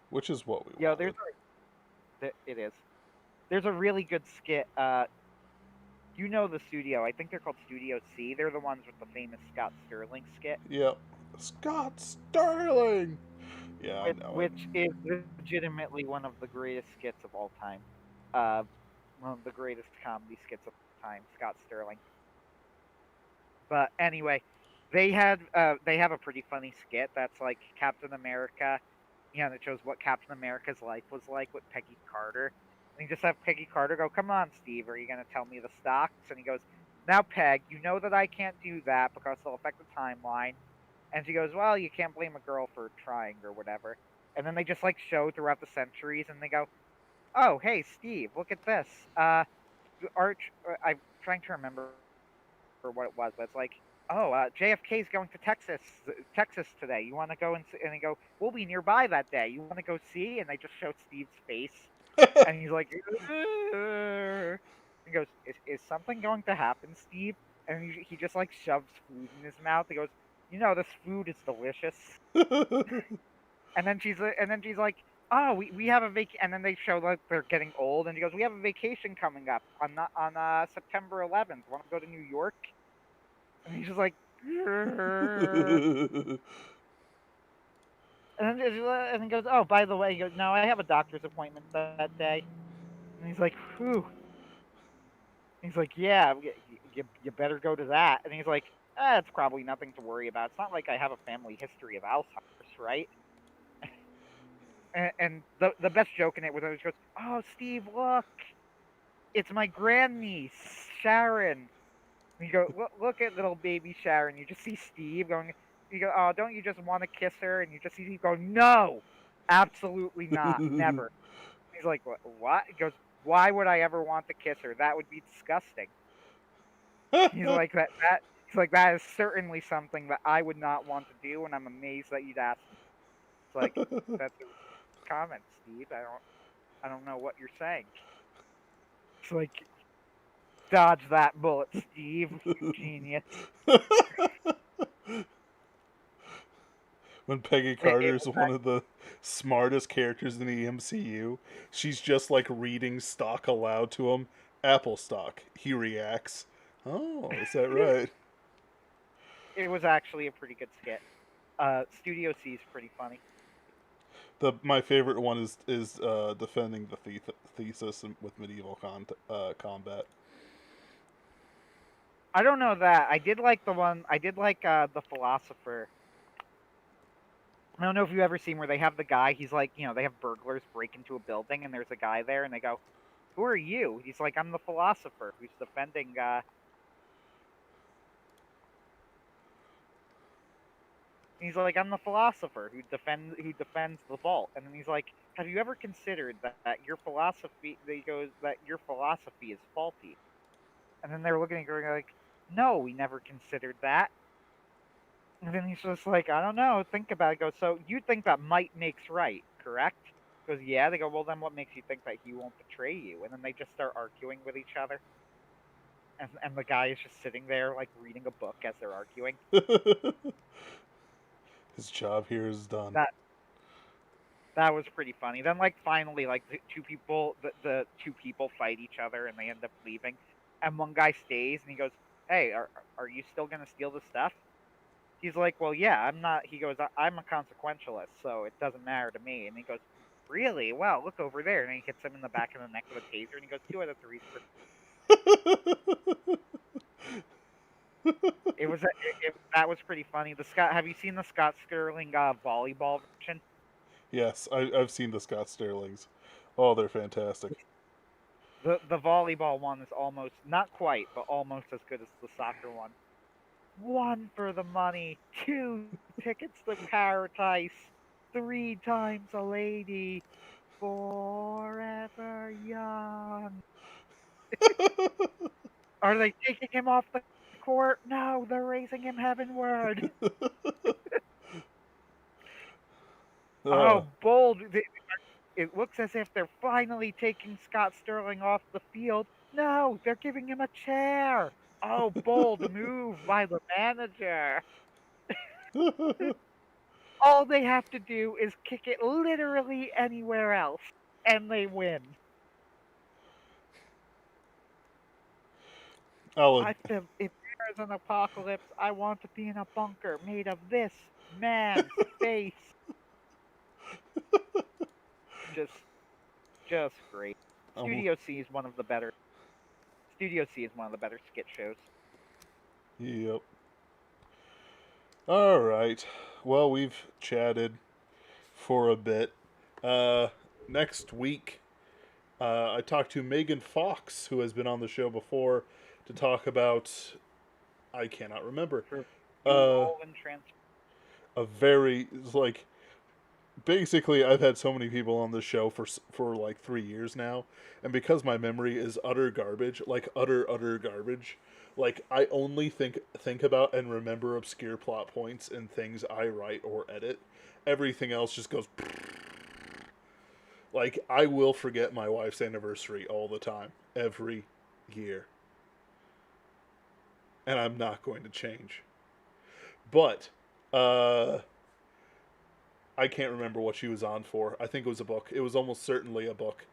Which is what we Yo, wanted. it is. There's a really good skit. You know the studio? I think they're called Studio C. They're the ones with the famous Scott Sterling skit. Yep. Scott Sterling. Yeah, I know it. Which is legitimately one of the greatest skits of all time. Uh, one of the greatest comedy skits of all time, Scott Sterling. But anyway, they have a pretty funny skit that's like Captain America, that shows what Captain America's life was like with Peggy Carter. And you just have Peggy Carter go, "Come on, Steve, are you gonna tell me the stocks?" And he goes, "Now, Peg, you know that I can't do that because it'll affect the timeline." And she goes, "Well, you can't blame a girl for trying or whatever." And then they just like show throughout the centuries, and they go, "Oh, hey, Steve, look at this. Arch. I'm trying to remember what it was, but it's like, oh, JFK's going to Texas today. You want to go and they go, we'll be nearby that day. You want to go see? And they just show Steve's face, and he's like, "Ugh." He goes, is something going to happen, Steve? And he just like shoves food in his mouth. He goes, this food is delicious. And then she's like, oh, we have a and then they show like they're getting old, and he goes, we have a vacation coming up on September 11th. Want to go to New York? And he's just like, "Grrr." And then goes, oh, by the way, he goes, no, I have a doctor's appointment that day. And he's like, whew. He's like, yeah, you better go to that. And he's like, it's probably nothing to worry about. It's not like I have a family history of Alzheimer's, right? And the best joke in it was he goes, oh, Steve, look, it's my grandniece, Sharon. And you go, look at little baby Sharon. You just see Steve going. You go, oh, don't you just want to kiss her? And you just see Steve go, no, absolutely not, never. He's like, what? He goes, why would I ever want to kiss her? That would be disgusting. He's like that. He's like that is certainly something that I would not want to do, and I'm amazed that you'd ask me. It's like that's a comment, Steve. I don't know what you're saying. It's like dodge that bullet, Steve. You genius. When Peggy It Carter is was one of the smartest characters in the MCU, she's just like reading stock aloud to him. Apple stock. He reacts. Oh, is that right? it was actually a pretty good skit. Studio C is pretty funny. My favorite one is defending the thesis with medieval combat. I don't know that. I did like the one. I did like the philosopher. I don't know if you've ever seen where they have the guy. He's like, they have burglars break into a building, and there's a guy there, and they go, "Who are you?" He's like, "I'm the philosopher who's defending." He's like, "I'm the philosopher who defends the vault." And then he's like, "Have you ever considered that your philosophy?" He goes, "That your philosophy is faulty." And then they're looking at her like, "No, we never considered that." And then he's just like, "I don't know. Think about it." He goes, "So you think that might makes right, correct?" He goes, "Yeah." They go, "Well, then what makes you think that he won't betray you?" And then they just start arguing with each other. And the guy is just sitting there, like, reading a book as they're arguing. His job here is done. That that was pretty funny. Then, like, finally, like, the two people fight each other, and they end up leaving. And one guy stays, and he goes, "Hey, are you still gonna steal the stuff?" He's like, "Well, yeah, I'm not." He goes, "I'm a consequentialist, so it doesn't matter to me." And he goes, "Really? Well, look over there." And he hits him in the back of the neck with a taser, and he goes, "2 out of 3 for..." That was pretty funny. Have you seen the Scott Sterling volleyball version? Yes, I've seen the Scott Sterlings. Oh, they're fantastic. The volleyball one is almost, not quite, but almost as good as the soccer one. 1 for the money, 2 tickets to paradise, 3 times a lady, forever young. Are they taking him off the court? No, they're raising him heavenward. uh, Oh, bold. It looks as if they're finally taking Scott Sterling off the field. No, they're giving him a chair. Oh, bold move by the manager. All they have to do is kick it literally anywhere else, and they win. I'll If there's an apocalypse, I want to be in a bunker made of this man's face. Just, just great. I'm, Studio C is one of the better. Studio C is one of the better skit shows. yep. All right. Well, we've chatted for a bit. Uh, Next week, I talked to Megan Fox, who has been on the show before, to talk about. I cannot remember. For new Uh, role and trans. a very like basically I've had so many people on this show for like 3 years now, and because my memory is utter garbage, like utter garbage, like I only think about and remember obscure plot points in things I write or edit. Everything else just goes. Like I will forget my wife's anniversary all the time, every year, and I'm not going to change. But uh I can't remember what she was on for. I think it was a book. It was almost certainly a book.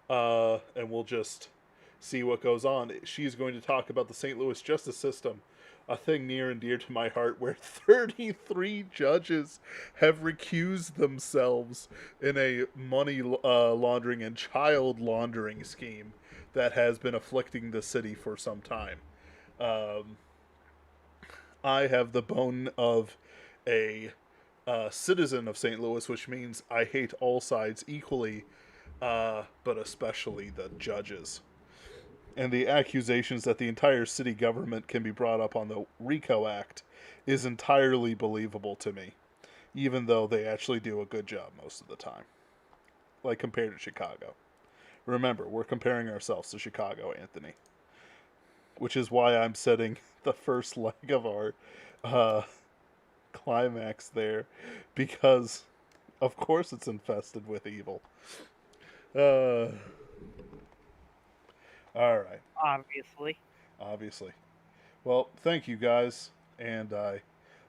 And we'll just see what goes on. She's going to talk about the St. Louis justice system, a thing near and dear to my heart, where 33 judges have recused themselves in a money laundering and child laundering scheme that has been afflicting the city for some time. Um, I have the bone of a citizen of St. Louis, which means I hate all sides equally, but especially the judges. And the accusations that the entire city government can be brought up on the RICO Act is entirely believable to me, even though they actually do a good job most of the time, like compared to Chicago. Remember, we're comparing ourselves to Chicago, Anthony, which is why I'm setting the first leg of our uh, climax there, because of course it's infested with evil. Uh, all right, Obviously. obviously. Well, thank you guys, and I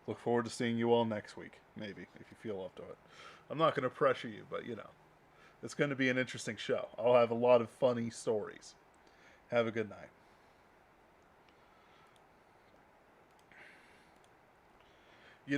Look forward to seeing you all next week, maybe, if you feel up to it. I'm not going to pressure you, but it's going to be an interesting show. I'll have a lot of funny stories. Have a good night. You